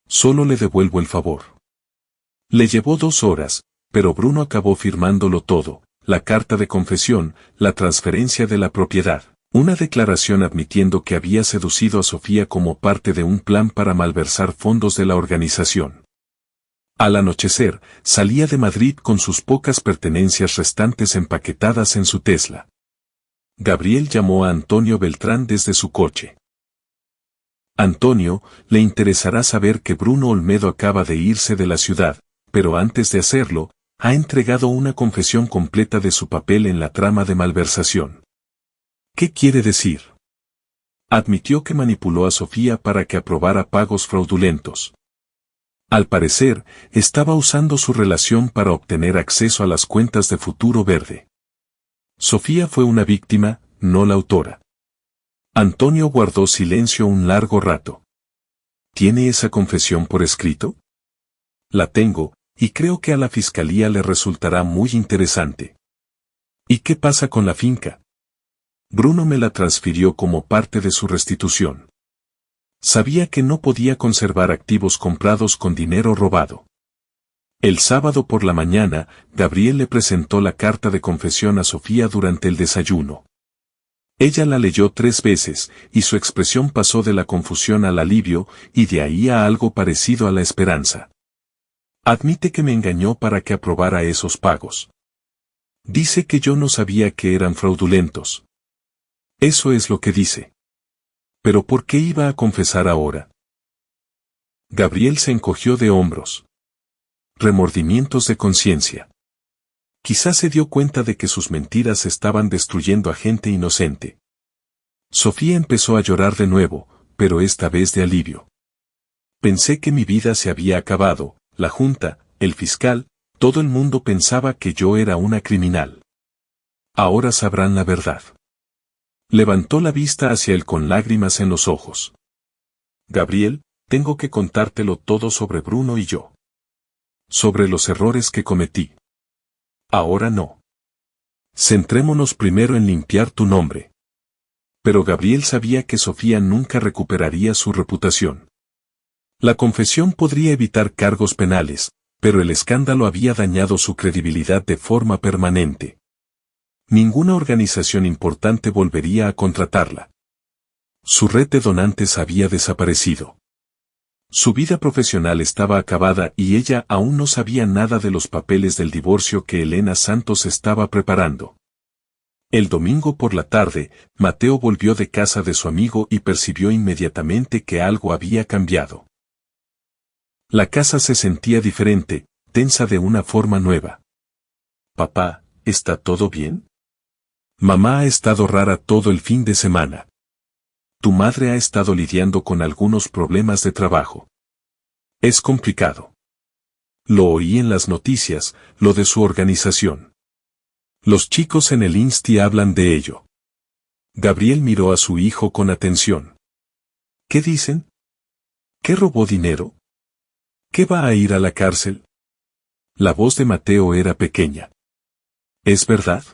Solo le devuelvo el favor. Le llevó 2 horas, pero Bruno acabó firmándolo todo. La carta de confesión, la transferencia de la propiedad, una declaración admitiendo que había seducido a Sofía como parte de un plan para malversar fondos de la organización. Al anochecer, salía de Madrid con sus pocas pertenencias restantes empaquetadas en su Tesla. Gabriel llamó a Antonio Beltrán desde su coche. Antonio, le interesará saber que Bruno Olmedo acaba de irse de la ciudad, pero antes de hacerlo, ha entregado una confesión completa de su papel en la trama de malversación. ¿Qué quiere decir? Admitió que manipuló a Sofía para que aprobara pagos fraudulentos. Al parecer, estaba usando su relación para obtener acceso a las cuentas de Futuro Verde. Sofía fue una víctima, no la autora. Antonio guardó silencio un largo rato. ¿Tiene esa confesión por escrito? La tengo, y creo que a la fiscalía le resultará muy interesante. ¿Y qué pasa con la finca? Bruno me la transfirió como parte de su restitución. Sabía que no podía conservar activos comprados con dinero robado. El sábado por la mañana, Gabriel le presentó la carta de confesión a Sofía durante el desayuno. Ella la leyó 3 veces, y su expresión pasó de la confusión al alivio, y de ahí a algo parecido a la esperanza. Admite que me engañó para que aprobara esos pagos. Dice que yo no sabía que eran fraudulentos. Eso es lo que dice. ¿Pero por qué iba a confesar ahora? Gabriel se encogió de hombros. Remordimientos de conciencia. Quizás se dio cuenta de que sus mentiras estaban destruyendo a gente inocente. Sofía empezó a llorar de nuevo, pero esta vez de alivio. Pensé que mi vida se había acabado, la junta, el fiscal, todo el mundo pensaba que yo era una criminal. Ahora sabrán la verdad. Levantó la vista hacia él con lágrimas en los ojos. Gabriel, tengo que contártelo todo sobre Bruno y yo. sobre los errores que cometí. Ahora no. Centrémonos primero en limpiar tu nombre. Pero Gabriel sabía que Sofía nunca recuperaría su reputación. La confesión podría evitar cargos penales, pero el escándalo había dañado su credibilidad de forma permanente. Ninguna organización importante volvería a contratarla. Su red de donantes había desaparecido. Su vida profesional estaba acabada y ella aún no sabía nada de los papeles del divorcio que Elena Santos estaba preparando. El domingo por la tarde, Mateo volvió de casa de su amigo y percibió inmediatamente que algo había cambiado. La casa se sentía diferente, tensa de una forma nueva. «Papá, ¿está todo bien? Mamá ha estado rara todo el fin de semana. Tu madre ha estado lidiando con algunos problemas de trabajo. Es complicado. Lo oí en las noticias, lo de su organización. Los chicos en el Insti hablan de ello». Gabriel miró a su hijo con atención. «¿Qué dicen? ¿Qué robó dinero? ¿Qué va a ir a la cárcel?» La voz de Mateo era pequeña. «¿Es verdad?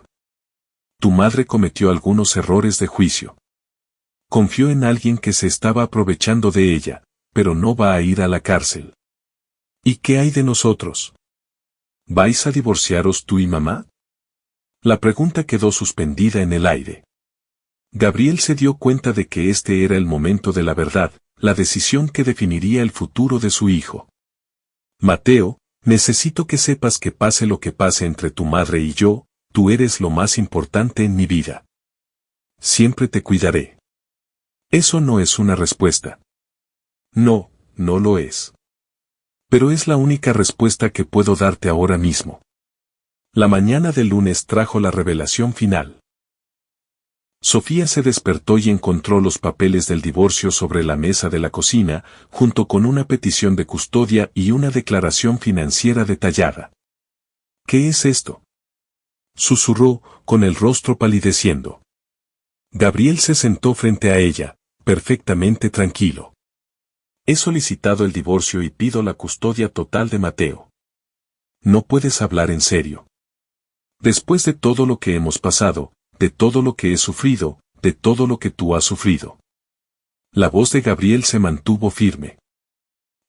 Tu madre cometió algunos errores de juicio. Confió en alguien que se estaba aprovechando de ella, pero no va a ir a la cárcel. ¿Y qué hay de nosotros? ¿Vais a divorciaros tú y mamá?» La pregunta quedó suspendida en el aire. Gabriel se dio cuenta de que este era el momento de la verdad, la decisión que definiría el futuro de su hijo. «Mateo, necesito que sepas que pase lo que pase entre tu madre y yo, tú eres lo más importante en mi vida. Siempre te cuidaré». Eso no es una respuesta. No, no lo es. Pero es la única respuesta que puedo darte ahora mismo. La mañana del lunes trajo la revelación final. Sofía se despertó y encontró los papeles del divorcio sobre la mesa de la cocina, junto con una petición de custodia y una declaración financiera detallada. «¿Qué es esto?», susurró, con el rostro palideciendo. Gabriel se sentó frente a ella, perfectamente tranquilo. «He solicitado el divorcio y pido la custodia total de Mateo». «No puedes hablar en serio. Después de todo lo que hemos pasado, de todo lo que he sufrido, de todo lo que tú has sufrido». La voz de Gabriel se mantuvo firme.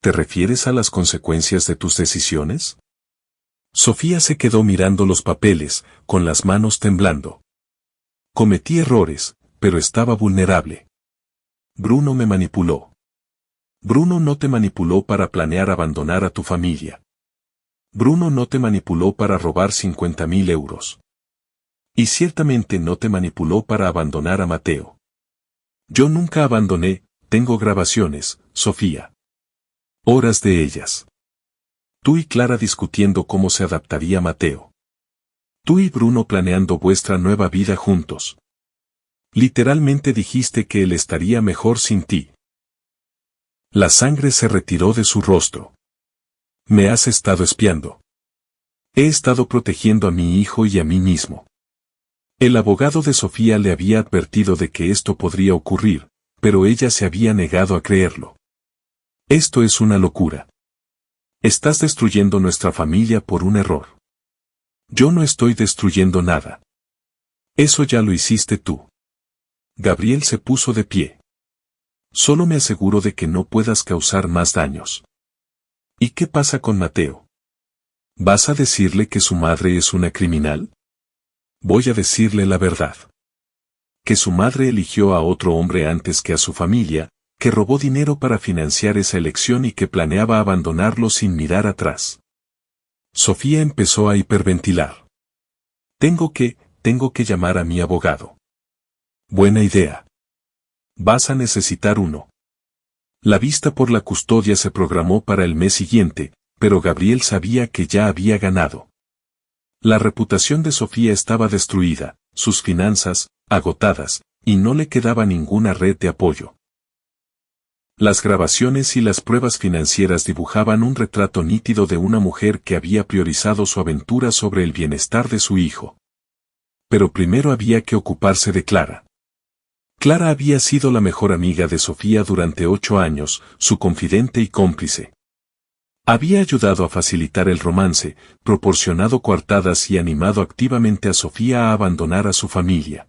«¿Te refieres a las consecuencias de tus decisiones?». Sofía se quedó mirando los papeles, con las manos temblando. «Cometí errores, pero estaba vulnerable. Bruno me manipuló». «Bruno no te manipuló para planear abandonar a tu familia. Bruno no te manipuló para robar 50.000 euros. Y ciertamente no te manipuló para abandonar a Mateo. Yo nunca abandoné, tengo grabaciones, Sofía. Horas de ellas. Tú y Clara discutiendo cómo se adaptaría Mateo. Tú y Bruno planeando vuestra nueva vida juntos. Literalmente dijiste que él estaría mejor sin ti». La sangre se retiró de su rostro. «Me has estado espiando. He estado protegiendo a mi hijo y a mí mismo». El abogado de Sofía le había advertido de que esto podría ocurrir, pero ella se había negado a creerlo. «Esto es una locura. Estás destruyendo nuestra familia por un error». «Yo no estoy destruyendo nada. Eso ya lo hiciste tú». Gabriel se puso de pie. «Solo me aseguro de que no puedas causar más daños». «¿Y qué pasa con Mateo? ¿Vas a decirle que su madre es una criminal?». «Voy a decirle la verdad. Que su madre eligió a otro hombre antes que a su familia, que robó dinero para financiar esa elección y que planeaba abandonarlo sin mirar atrás». Sofía empezó a hiperventilar. Tengo que llamar a mi abogado». «Buena idea. Vas a necesitar uno». La vista por la custodia se programó para el mes siguiente, pero Gabriel sabía que ya había ganado. La reputación de Sofía estaba destruida, sus finanzas, agotadas, y no le quedaba ninguna red de apoyo. Las grabaciones y las pruebas financieras dibujaban un retrato nítido de una mujer que había priorizado su aventura sobre el bienestar de su hijo. Pero primero había que ocuparse de Clara. Clara había sido la mejor amiga de Sofía durante 8 años, su confidente y cómplice. Había ayudado a facilitar el romance, proporcionado coartadas y animado activamente a Sofía a abandonar a su familia.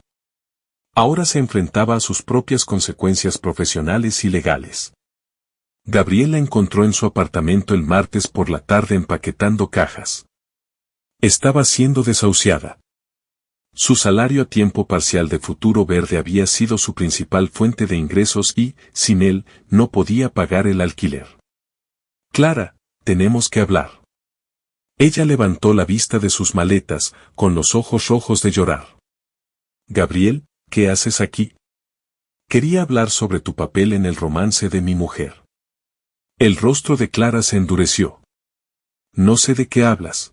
Ahora se enfrentaba a sus propias consecuencias profesionales y legales. Gabriel la encontró en su apartamento el martes por la tarde empaquetando cajas. Estaba siendo desahuciada. Su salario a tiempo parcial de Futuro Verde había sido su principal fuente de ingresos y, sin él, no podía pagar el alquiler. Clara, tenemos que hablar. Ella levantó la vista de sus maletas, con los ojos rojos de llorar. Gabriel, ¿qué haces aquí? Quería hablar sobre tu papel en el romance de mi mujer. El rostro de Clara se endureció. No sé de qué hablas.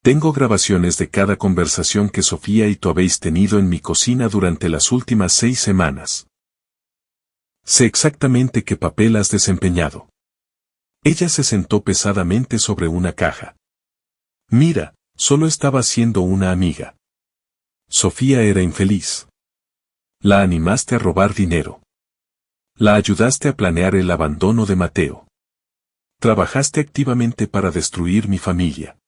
Tengo grabaciones de cada conversación que Sofía y tú habéis tenido en mi cocina durante las últimas 6 semanas. Sé exactamente qué papel has desempeñado. Ella se sentó pesadamente sobre una caja. Mira, solo estaba siendo una amiga. Sofía era infeliz. La animaste a robar dinero. La ayudaste a planear el abandono de Mateo. Trabajaste activamente para destruir mi familia.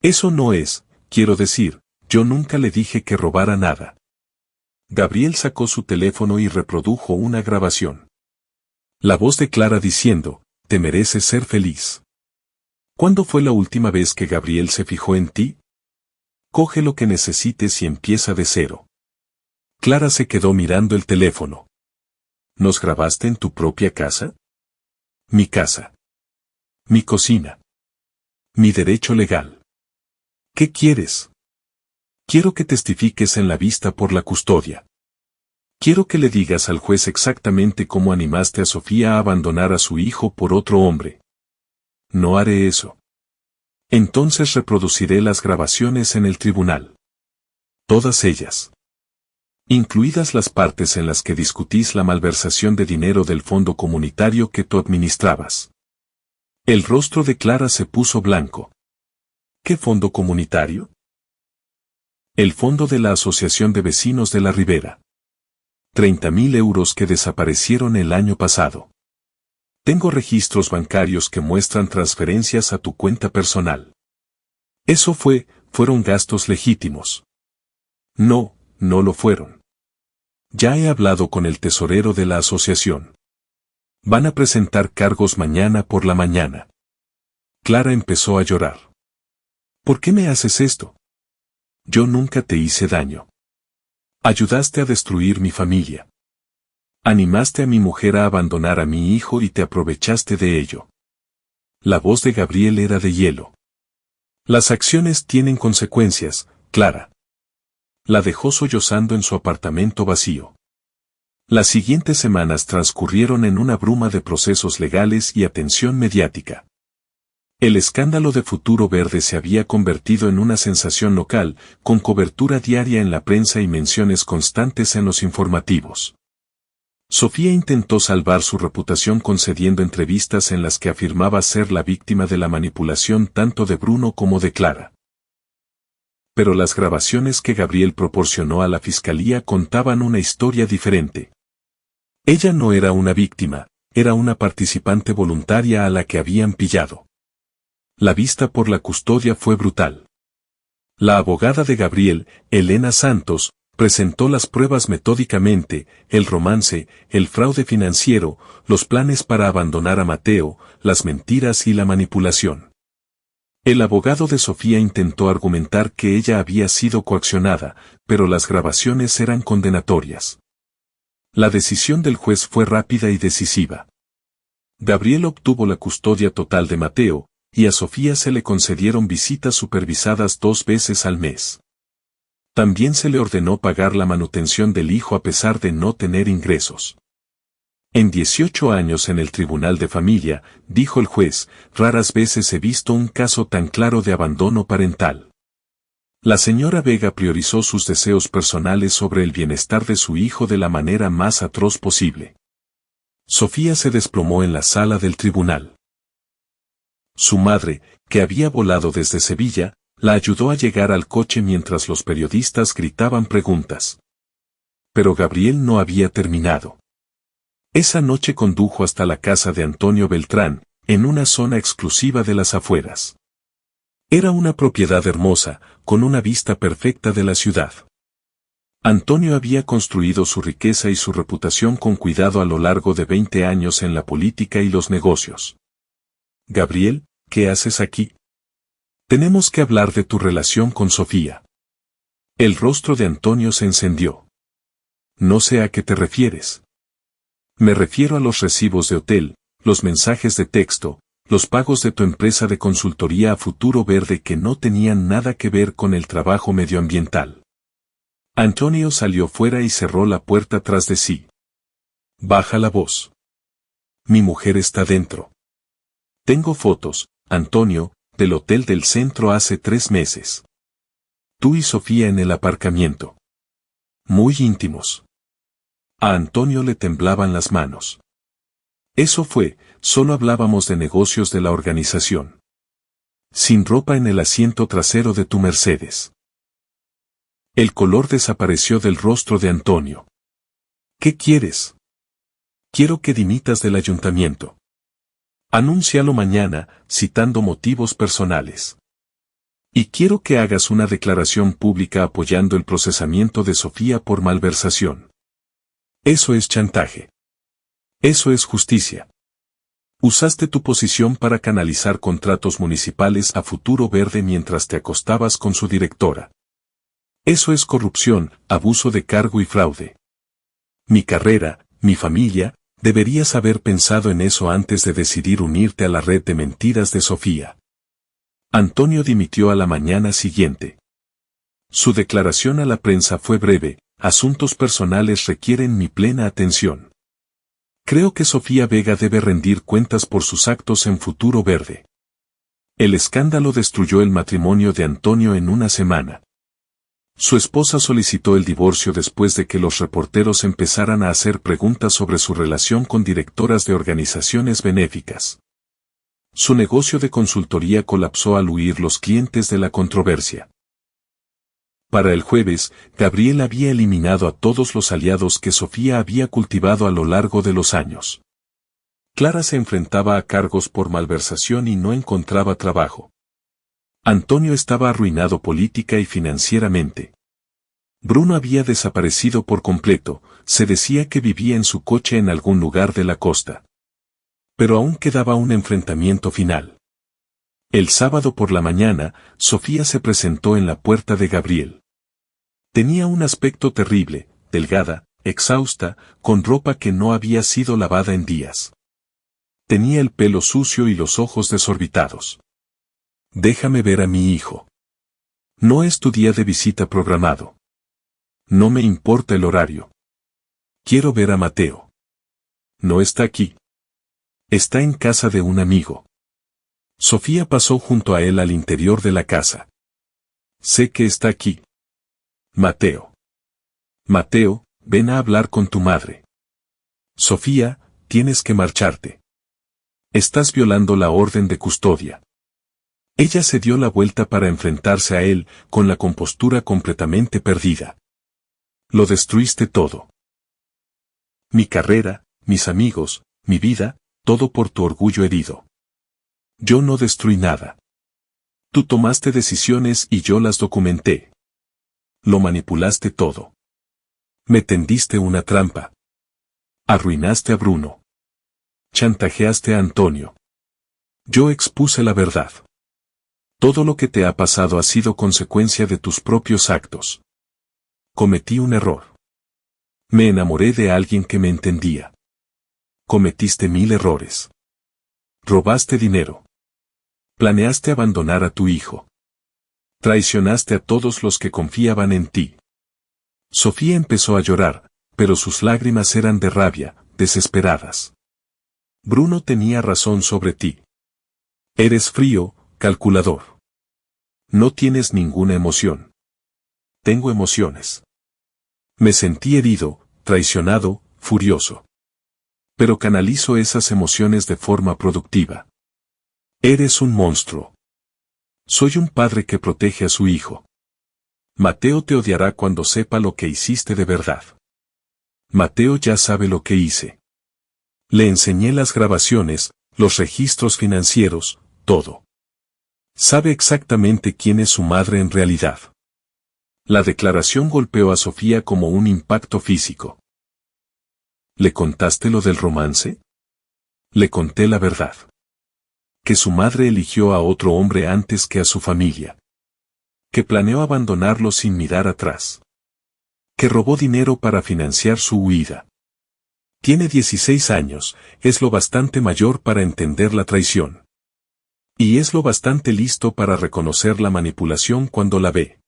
Eso no es, quiero decir, yo nunca le dije que robara nada. Gabriel sacó su teléfono y reprodujo una grabación. La voz de Clara diciendo, te mereces ser feliz. ¿Cuándo fue la última vez que Gabriel se fijó en ti? Coge lo que necesites y empieza de cero. Clara se quedó mirando el teléfono. ¿Nos grabaste en tu propia casa? Mi casa. Mi cocina. Mi derecho legal. ¿Qué quieres? Quiero que testifiques en la vista por la custodia. Quiero que le digas al juez exactamente cómo animaste a Sofía a abandonar a su hijo por otro hombre. No haré eso. Entonces reproduciré las grabaciones en el tribunal. Todas ellas. Incluidas las partes en las que discutís la malversación de dinero del fondo comunitario que tú administrabas. El rostro de Clara se puso blanco. ¿Qué fondo comunitario? El fondo de la Asociación de Vecinos de la Ribera. 30.000 euros que desaparecieron el año pasado. Tengo registros bancarios que muestran transferencias a tu cuenta personal. Fueron gastos legítimos. No, no lo fueron. Ya he hablado con el tesorero de la asociación. Van a presentar cargos mañana por la mañana. Clara empezó a llorar. ¿Por qué me haces esto? Yo nunca te hice daño. Ayudaste a destruir mi familia. Animaste a mi mujer a abandonar a mi hijo y te aprovechaste de ello. La voz de Gabriel era de hielo. Las acciones tienen consecuencias, Clara. La dejó sollozando en su apartamento vacío. Las siguientes semanas transcurrieron en una bruma de procesos legales y atención mediática. El escándalo de Futuro Verde se había convertido en una sensación local, con cobertura diaria en la prensa y menciones constantes en los informativos. Sofía intentó salvar su reputación concediendo entrevistas en las que afirmaba ser la víctima de la manipulación tanto de Bruno como de Clara. Pero las grabaciones que Gabriel proporcionó a la fiscalía contaban una historia diferente. Ella no era una víctima, era una participante voluntaria a la que habían pillado. La vista por la custodia fue brutal. La abogada de Gabriel, Elena Santos, presentó las pruebas metódicamente, el romance, el fraude financiero, los planes para abandonar a Mateo, las mentiras y la manipulación. El abogado de Sofía intentó argumentar que ella había sido coaccionada, pero las grabaciones eran condenatorias. La decisión del juez fue rápida y decisiva. Gabriel obtuvo la custodia total de Mateo, y a Sofía se le concedieron visitas supervisadas 2 veces al mes. También se le ordenó pagar la manutención del hijo a pesar de no tener ingresos. En 18 años en el Tribunal de Familia, dijo el juez, raras veces he visto un caso tan claro de abandono parental. La señora Vega priorizó sus deseos personales sobre el bienestar de su hijo de la manera más atroz posible. Sofía se desplomó en la sala del tribunal. Su madre, que había volado desde Sevilla, la ayudó a llegar al coche mientras los periodistas gritaban preguntas. Pero Gabriel no había terminado. Esa noche condujo hasta la casa de Antonio Beltrán, en una zona exclusiva de las afueras. Era una propiedad hermosa, con una vista perfecta de la ciudad. Antonio había construido su riqueza y su reputación con cuidado a lo largo de 20 años en la política y los negocios. Gabriel, ¿qué haces aquí? Tenemos que hablar de tu relación con Sofía. El rostro de Antonio se encendió. No sé a qué te refieres. Me refiero a los recibos de hotel, los mensajes de texto, los pagos de tu empresa de consultoría a Futuro Verde que no tenían nada que ver con el trabajo medioambiental. Antonio salió fuera y cerró la puerta tras de sí. Baja la voz. Mi mujer está dentro. Tengo fotos, Antonio, del hotel del centro hace 3 meses. Tú y Sofía en el aparcamiento. Muy íntimos. A Antonio le temblaban las manos. Eso fue, solo hablábamos de negocios de la organización. Sin ropa en el asiento trasero de tu Mercedes. El color desapareció del rostro de Antonio. ¿Qué quieres? Quiero que dimitas del ayuntamiento. Anúncialo mañana, citando motivos personales. Y quiero que hagas una declaración pública apoyando el procesamiento de Sofía por malversación. Eso es chantaje. Eso es justicia. Usaste tu posición para canalizar contratos municipales a Futuro Verde mientras te acostabas con su directora. Eso es corrupción, abuso de cargo y fraude. Mi carrera, mi familia, deberías haber pensado en eso antes de decidir unirte a la red de mentiras de Sofía. Antonio dimitió a la mañana siguiente. Su declaración a la prensa fue breve: asuntos personales requieren mi plena atención. Creo que Sofía Vega debe rendir cuentas por sus actos en Futuro Verde. El escándalo destruyó el matrimonio de Antonio en una semana. Su esposa solicitó el divorcio después de que los reporteros empezaran a hacer preguntas sobre su relación con directoras de organizaciones benéficas. Su negocio de consultoría colapsó al huir los clientes de la controversia. Para el jueves, Gabriel había eliminado a todos los aliados que Sofía había cultivado a lo largo de los años. Clara se enfrentaba a cargos por malversación y no encontraba trabajo. Antonio estaba arruinado política y financieramente. Bruno había desaparecido por completo, se decía que vivía en su coche en algún lugar de la costa. Pero aún quedaba un enfrentamiento final. El sábado por la mañana, Sofía se presentó en la puerta de Gabriel. Tenía un aspecto terrible, delgada, exhausta, con ropa que no había sido lavada en días. Tenía el pelo sucio y los ojos desorbitados. Déjame ver a mi hijo. No es tu día de visita programado. No me importa el horario. Quiero ver a Mateo. No está aquí. Está en casa de un amigo. Sofía pasó junto a él al interior de la casa. Sé que está aquí. Mateo. Mateo, ven a hablar con tu madre. Sofía, tienes que marcharte. Estás violando la orden de custodia. Ella se dio la vuelta para enfrentarse a él, con la compostura completamente perdida. Lo destruiste todo. Mi carrera, mis amigos, mi vida, todo por tu orgullo herido. Yo no destruí nada. Tú tomaste decisiones y yo las documenté. Lo manipulaste todo. Me tendiste una trampa. Arruinaste a Bruno. Chantajeaste a Antonio. Yo expuse la verdad. Todo lo que te ha pasado ha sido consecuencia de tus propios actos. Cometí un error. Me enamoré de alguien que me entendía. Cometiste 1000 errores. Robaste dinero. Planeaste abandonar a tu hijo. Traicionaste a todos los que confiaban en ti. Sofía empezó a llorar, pero sus lágrimas eran de rabia, desesperadas. Bruno tenía razón sobre ti. Eres frío, calculador. No tienes ninguna emoción. Tengo emociones. Me sentí herido, traicionado, furioso. Pero canalizo esas emociones de forma productiva. Eres un monstruo. Soy un padre que protege a su hijo. Mateo te odiará cuando sepa lo que hiciste de verdad. Mateo ya sabe lo que hice. Le enseñé las grabaciones, los registros financieros, todo. Sabe exactamente quién es su madre en realidad. La declaración golpeó a Sofía como un impacto físico. ¿Le contaste lo del romance? Le conté la verdad. Que su madre eligió a otro hombre antes que a su familia. Que planeó abandonarlo sin mirar atrás. Que robó dinero para financiar su huida. Tiene 16 años, es lo bastante mayor para entender la traición. Y es lo bastante listo para reconocer la manipulación cuando la ve.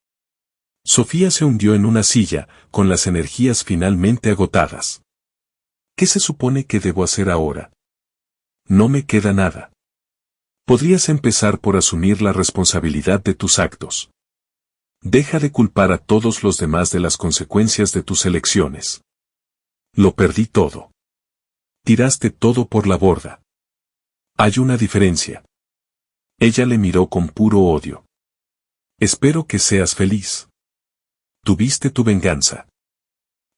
Sofía se hundió en una silla, con las energías finalmente agotadas. ¿Qué se supone que debo hacer ahora? No me queda nada. Podrías empezar por asumir la responsabilidad de tus actos. Deja de culpar a todos los demás de las consecuencias de tus elecciones. Lo perdí todo. Tiraste todo por la borda. Hay una diferencia. Ella le miró con puro odio. Espero que seas feliz. Tuviste tu venganza.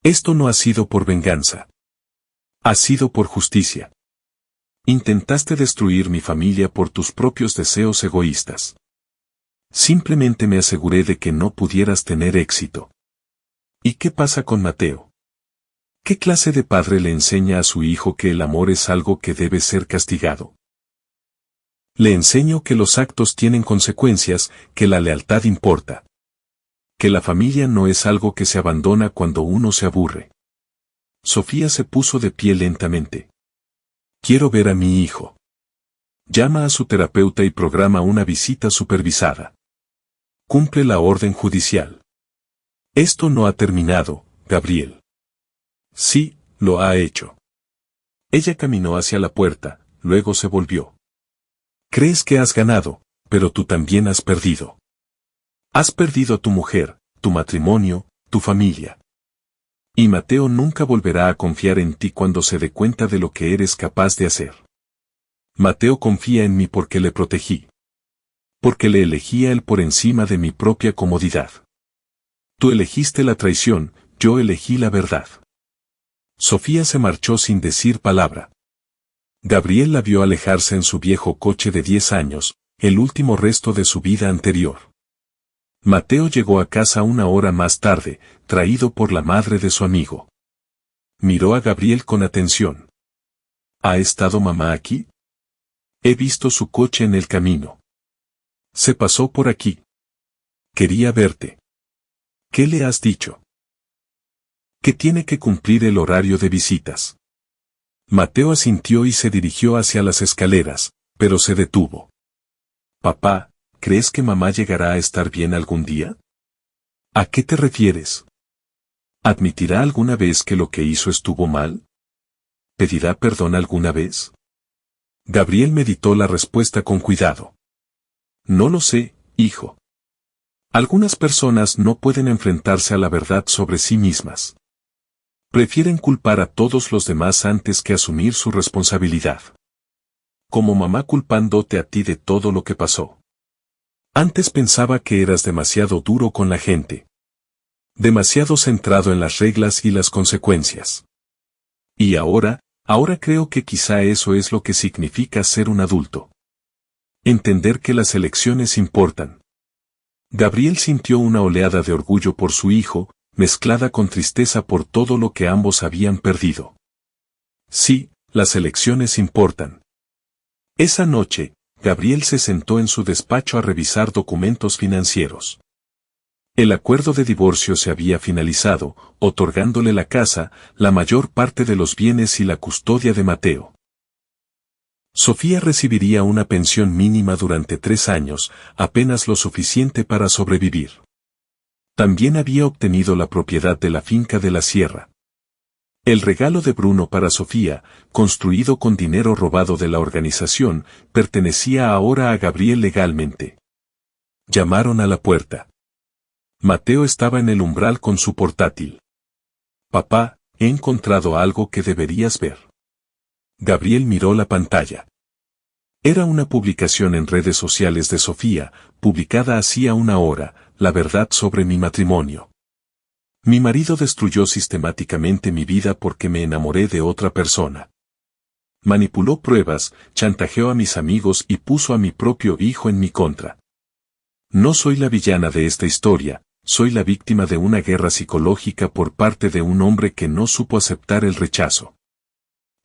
Esto no ha sido por venganza. Ha sido por justicia. Intentaste destruir mi familia por tus propios deseos egoístas. Simplemente me aseguré de que no pudieras tener éxito. ¿Y qué pasa con Mateo? ¿Qué clase de padre le enseña a su hijo que el amor es algo que debe ser castigado? Le enseño que los actos tienen consecuencias, que la lealtad importa. Que la familia no es algo que se abandona cuando uno se aburre. Sofía se puso de pie lentamente. Quiero ver a mi hijo. Llama a su terapeuta y programa una visita supervisada. Cumple la orden judicial. Esto no ha terminado, Gabriel. Sí, lo ha hecho. Ella caminó hacia la puerta, luego se volvió. Crees que has ganado, pero tú también has perdido. Has perdido a tu mujer, tu matrimonio, tu familia. Y Mateo nunca volverá a confiar en ti cuando se dé cuenta de lo que eres capaz de hacer. Mateo confía en mí porque le protegí. Porque le elegí a él por encima de mi propia comodidad. Tú elegiste la traición, yo elegí la verdad. Sofía se marchó sin decir palabra. Gabriel la vio alejarse en su viejo coche de 10 años, el último resto de su vida anterior. Mateo llegó a casa una hora más tarde, traído por la madre de su amigo. Miró a Gabriel con atención. ¿Ha estado mamá aquí? He visto su coche en el camino. Se pasó por aquí. Quería verte. ¿Qué le has dicho? Que tiene que cumplir el horario de visitas. Mateo asintió y se dirigió hacia las escaleras, pero se detuvo. Papá, ¿crees que mamá llegará a estar bien algún día? ¿A qué te refieres? ¿Admitirá alguna vez que lo que hizo estuvo mal? ¿Pedirá perdón alguna vez? Gabriel meditó la respuesta con cuidado. No lo sé, hijo. Algunas personas no pueden enfrentarse a la verdad sobre sí mismas. Prefieren culpar a todos los demás antes que asumir su responsabilidad. Como mamá culpándote a ti de todo lo que pasó. Antes pensaba que eras demasiado duro con la gente. Demasiado centrado en las reglas y las consecuencias. Y ahora creo que quizá eso es lo que significa ser un adulto. Entender que las elecciones importan. Gabriel sintió una oleada de orgullo por su hijo, mezclada con tristeza por todo lo que ambos habían perdido. Sí, las elecciones importan. Esa noche, Gabriel se sentó en su despacho a revisar documentos financieros. El acuerdo de divorcio se había finalizado, otorgándole la casa, la mayor parte de los bienes y la custodia de Mateo. Sofía recibiría una pensión mínima durante 3 años, apenas lo suficiente para sobrevivir. También había obtenido la propiedad de la finca de la sierra. El regalo de Bruno para Sofía, construido con dinero robado de la organización, pertenecía ahora a Gabriel legalmente. Llamaron a la puerta. Mateo estaba en el umbral con su portátil. Papá, he encontrado algo que deberías ver. Gabriel miró la pantalla. Era una publicación en redes sociales de Sofía, publicada hacía una hora, la verdad sobre mi matrimonio. Mi marido destruyó sistemáticamente mi vida porque me enamoré de otra persona. Manipuló pruebas, chantajeó a mis amigos y puso a mi propio hijo en mi contra. No soy la villana de esta historia, soy la víctima de una guerra psicológica por parte de un hombre que no supo aceptar el rechazo.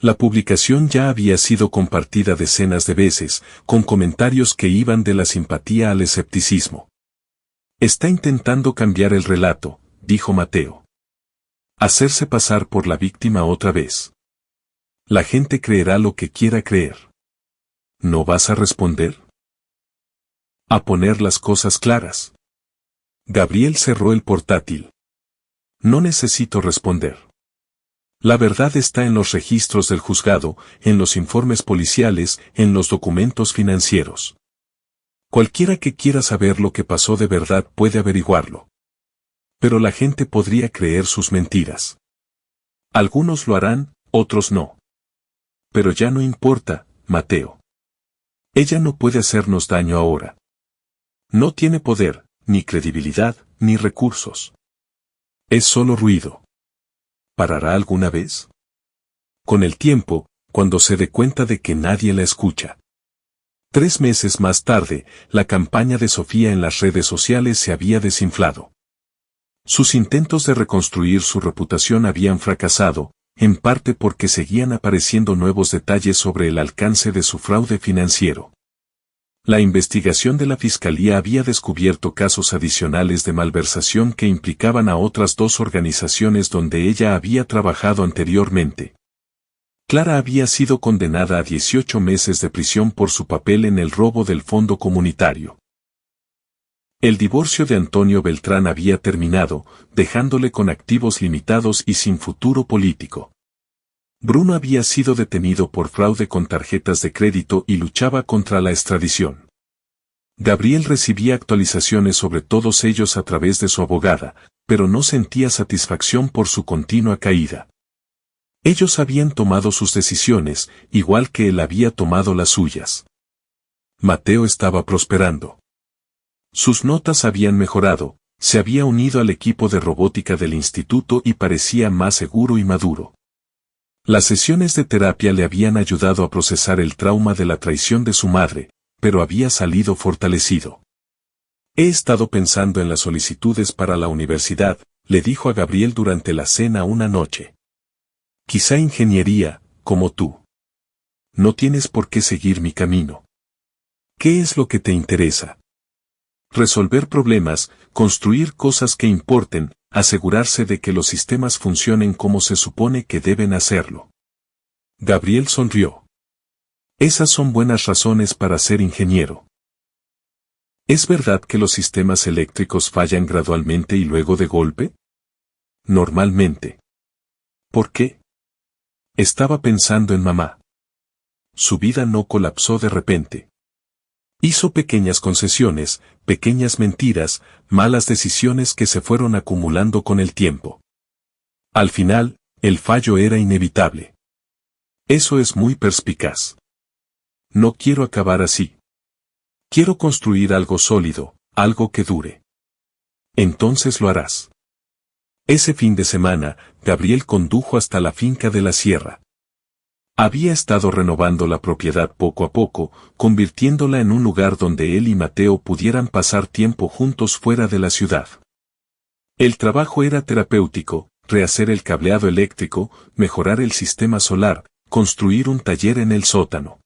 La publicación ya había sido compartida decenas de veces, con comentarios que iban de la simpatía al escepticismo. Está intentando cambiar el relato, dijo Mateo. Hacerse pasar por la víctima otra vez. La gente creerá lo que quiera creer. ¿No vas a responder? A poner las cosas claras. Gabriel cerró el portátil. No necesito responder. La verdad está en los registros del juzgado, en los informes policiales, en los documentos financieros. Cualquiera que quiera saber lo que pasó de verdad puede averiguarlo. Pero la gente podría creer sus mentiras. Algunos lo harán, otros no. Pero ya no importa, Mateo. Ella no puede hacernos daño ahora. No tiene poder, ni credibilidad, ni recursos. Es solo ruido. ¿Parará alguna vez? Con el tiempo, cuando se dé cuenta de que nadie la escucha. 3 meses más tarde, la campaña de Sofía en las redes sociales se había desinflado. Sus intentos de reconstruir su reputación habían fracasado, en parte porque seguían apareciendo nuevos detalles sobre el alcance de su fraude financiero. La investigación de la Fiscalía había descubierto casos adicionales de malversación que implicaban a otras 2 organizaciones donde ella había trabajado anteriormente. Clara había sido condenada a 18 meses de prisión por su papel en el robo del fondo comunitario. El divorcio de Antonio Beltrán había terminado, dejándole con activos limitados y sin futuro político. Bruno había sido detenido por fraude con tarjetas de crédito y luchaba contra la extradición. Gabriel recibía actualizaciones sobre todos ellos a través de su abogada, pero no sentía satisfacción por su continua caída. Ellos habían tomado sus decisiones, igual que él había tomado las suyas. Mateo estaba prosperando. Sus notas habían mejorado, se había unido al equipo de robótica del instituto y parecía más seguro y maduro. Las sesiones de terapia le habían ayudado a procesar el trauma de la traición de su madre, pero había salido fortalecido. He estado pensando en las solicitudes para la universidad, le dijo a Gabriel durante la cena una noche. Quizá ingeniería, como tú. No tienes por qué seguir mi camino. ¿Qué es lo que te interesa? Resolver problemas, construir cosas que importen, asegurarse de que los sistemas funcionen como se supone que deben hacerlo. Gabriel sonrió. Esas son buenas razones para ser ingeniero. ¿Es verdad que los sistemas eléctricos fallan gradualmente y luego de golpe? Normalmente. ¿Por qué? Estaba pensando en mamá. Su vida no colapsó de repente. Hizo pequeñas concesiones, pequeñas mentiras, malas decisiones que se fueron acumulando con el tiempo. Al final, el fallo era inevitable. Eso es muy perspicaz. No quiero acabar así. Quiero construir algo sólido, algo que dure. Entonces lo harás. Ese fin de semana, Gabriel condujo hasta la finca de la sierra. Había estado renovando la propiedad poco a poco, convirtiéndola en un lugar donde él y Mateo pudieran pasar tiempo juntos fuera de la ciudad. El trabajo era terapéutico, rehacer el cableado eléctrico, mejorar el sistema solar, construir un taller en el sótano.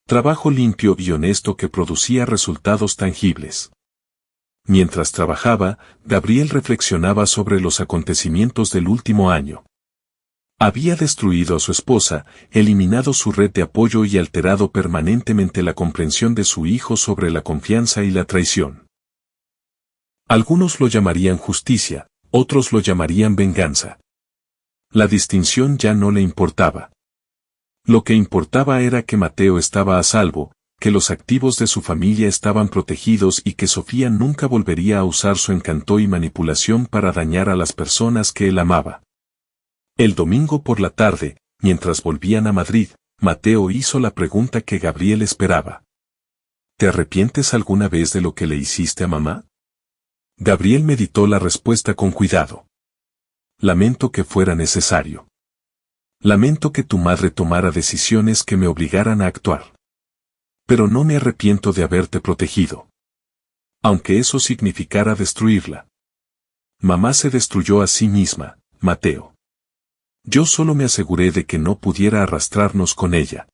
Trabajo limpio y honesto que producía resultados tangibles. Mientras trabajaba, Gabriel reflexionaba sobre los acontecimientos del último año. Había destruido a su esposa, eliminado su red de apoyo y alterado permanentemente la comprensión de su hijo sobre la confianza y la traición. Algunos lo llamarían justicia, otros lo llamarían venganza. La distinción ya no le importaba. Lo que importaba era que Mateo estaba a salvo, que los activos de su familia estaban protegidos y que Sofía nunca volvería a usar su encanto y manipulación para dañar a las personas que él amaba. El domingo por la tarde, mientras volvían a Madrid, Mateo hizo la pregunta que Gabriel esperaba. ¿Te arrepientes alguna vez de lo que le hiciste a mamá? Gabriel meditó la respuesta con cuidado. Lamento que fuera necesario. Lamento que tu madre tomara decisiones que me obligaran a actuar. Pero no me arrepiento de haberte protegido. Aunque eso significara destruirla. Mamá se destruyó a sí misma, Mateo. Yo solo me aseguré de que no pudiera arrastrarnos con ella.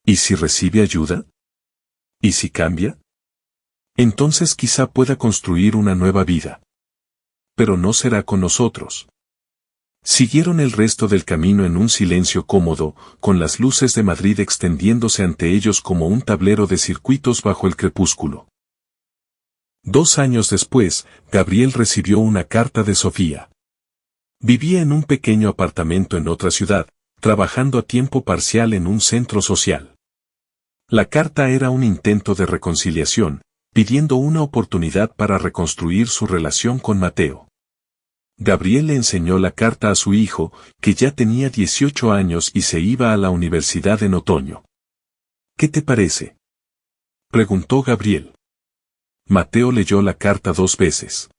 ¿Y si recibe ayuda? ¿Y si cambia? Entonces quizá pueda construir una nueva vida. Pero no será con nosotros. Siguieron el resto del camino en un silencio cómodo, con las luces de Madrid extendiéndose ante ellos como un tablero de circuitos bajo el crepúsculo. 2 años después, Gabriel recibió una carta de Sofía. Vivía en un pequeño apartamento en otra ciudad, trabajando a tiempo parcial en un centro social. La carta era un intento de reconciliación, pidiendo una oportunidad para reconstruir su relación con Mateo. Gabriel le enseñó la carta a su hijo, que ya tenía 18 años y se iba a la universidad en otoño. ¿Qué te parece?, preguntó Gabriel. Mateo leyó la carta 2 veces.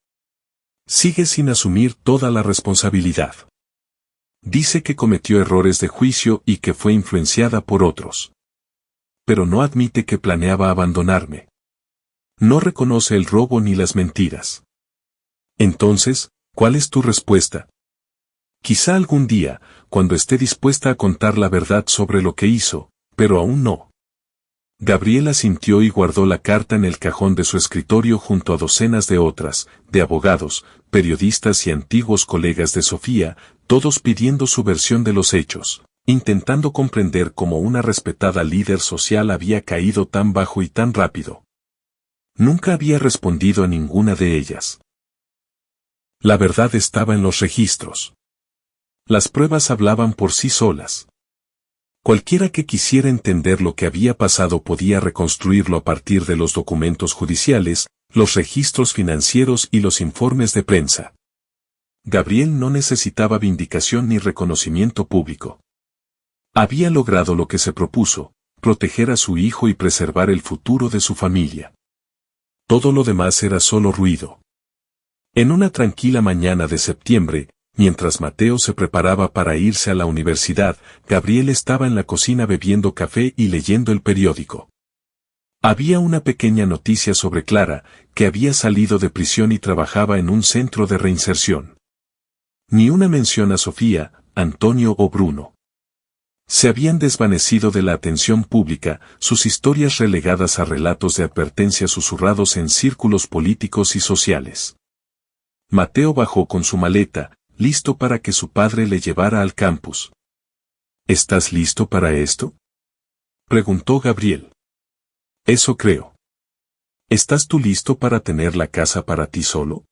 Sigue sin asumir toda la responsabilidad. Dice que cometió errores de juicio y que fue influenciada por otros. Pero no admite que planeaba abandonarme. No reconoce el robo ni las mentiras. Entonces, ¿cuál es tu respuesta? Quizá algún día, cuando esté dispuesta a contar la verdad sobre lo que hizo, pero aún no. Gabriel asintió y guardó la carta en el cajón de su escritorio junto a docenas de otras, de abogados, periodistas y antiguos colegas de Sofía, todos pidiendo su versión de los hechos, intentando comprender cómo una respetada líder social había caído tan bajo y tan rápido. Nunca había respondido a ninguna de ellas. La verdad estaba en los registros. Las pruebas hablaban por sí solas. Cualquiera que quisiera entender lo que había pasado podía reconstruirlo a partir de los documentos judiciales, los registros financieros y los informes de prensa. Gabriel no necesitaba vindicación ni reconocimiento público. Había logrado lo que se propuso, proteger a su hijo y preservar el futuro de su familia. Todo lo demás era solo ruido. En una tranquila mañana de septiembre, mientras Mateo se preparaba para irse a la universidad, Gabriel estaba en la cocina bebiendo café y leyendo el periódico. Había una pequeña noticia sobre Clara, que había salido de prisión y trabajaba en un centro de reinserción. Ni una mención a Sofía, Antonio o Bruno. Se habían desvanecido de la atención pública, sus historias relegadas a relatos de advertencia susurrados en círculos políticos y sociales. Mateo bajó con su maleta, listo para que su padre le llevara al campus. ¿Estás listo para esto?, preguntó Gabriel. Eso creo. ¿Estás tú listo para tener la casa para ti solo?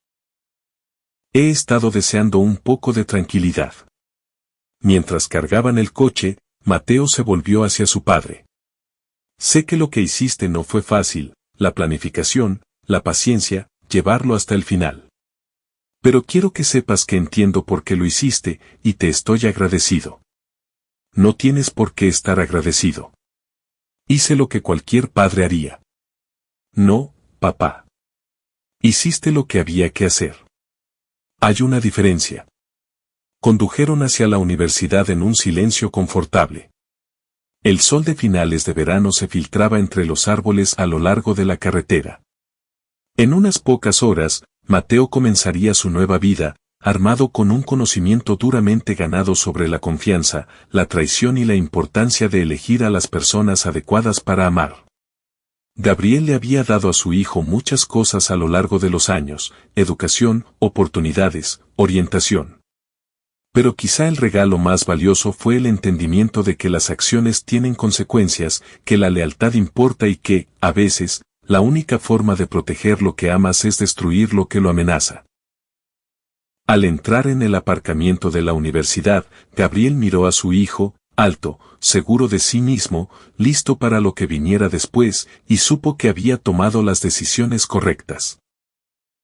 He estado deseando un poco de tranquilidad. Mientras cargaban el coche, Mateo se volvió hacia su padre. Sé que lo que hiciste no fue fácil, la planificación, la paciencia, llevarlo hasta el final. Pero quiero que sepas que entiendo por qué lo hiciste, y te estoy agradecido. No tienes por qué estar agradecido. Hice lo que cualquier padre haría. No, papá. Hiciste lo que había que hacer. Hay una diferencia. Condujeron hacia la universidad en un silencio confortable. El sol de finales de verano se filtraba entre los árboles a lo largo de la carretera. En unas pocas horas, Mateo comenzaría su nueva vida, armado con un conocimiento duramente ganado sobre la confianza, la traición y la importancia de elegir a las personas adecuadas para amar. Gabriel le había dado a su hijo muchas cosas a lo largo de los años: educación, oportunidades, orientación. Pero quizá el regalo más valioso fue el entendimiento de que las acciones tienen consecuencias, que la lealtad importa y que, a veces, la única forma de proteger lo que amas es destruir lo que lo amenaza. Al entrar en el aparcamiento de la universidad, Gabriel miró a su hijo, alto, seguro de sí mismo, listo para lo que viniera después, y supo que había tomado las decisiones correctas.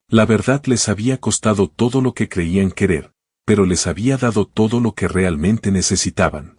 La verdad les había costado todo lo que creían querer, pero les había dado todo lo que realmente necesitaban.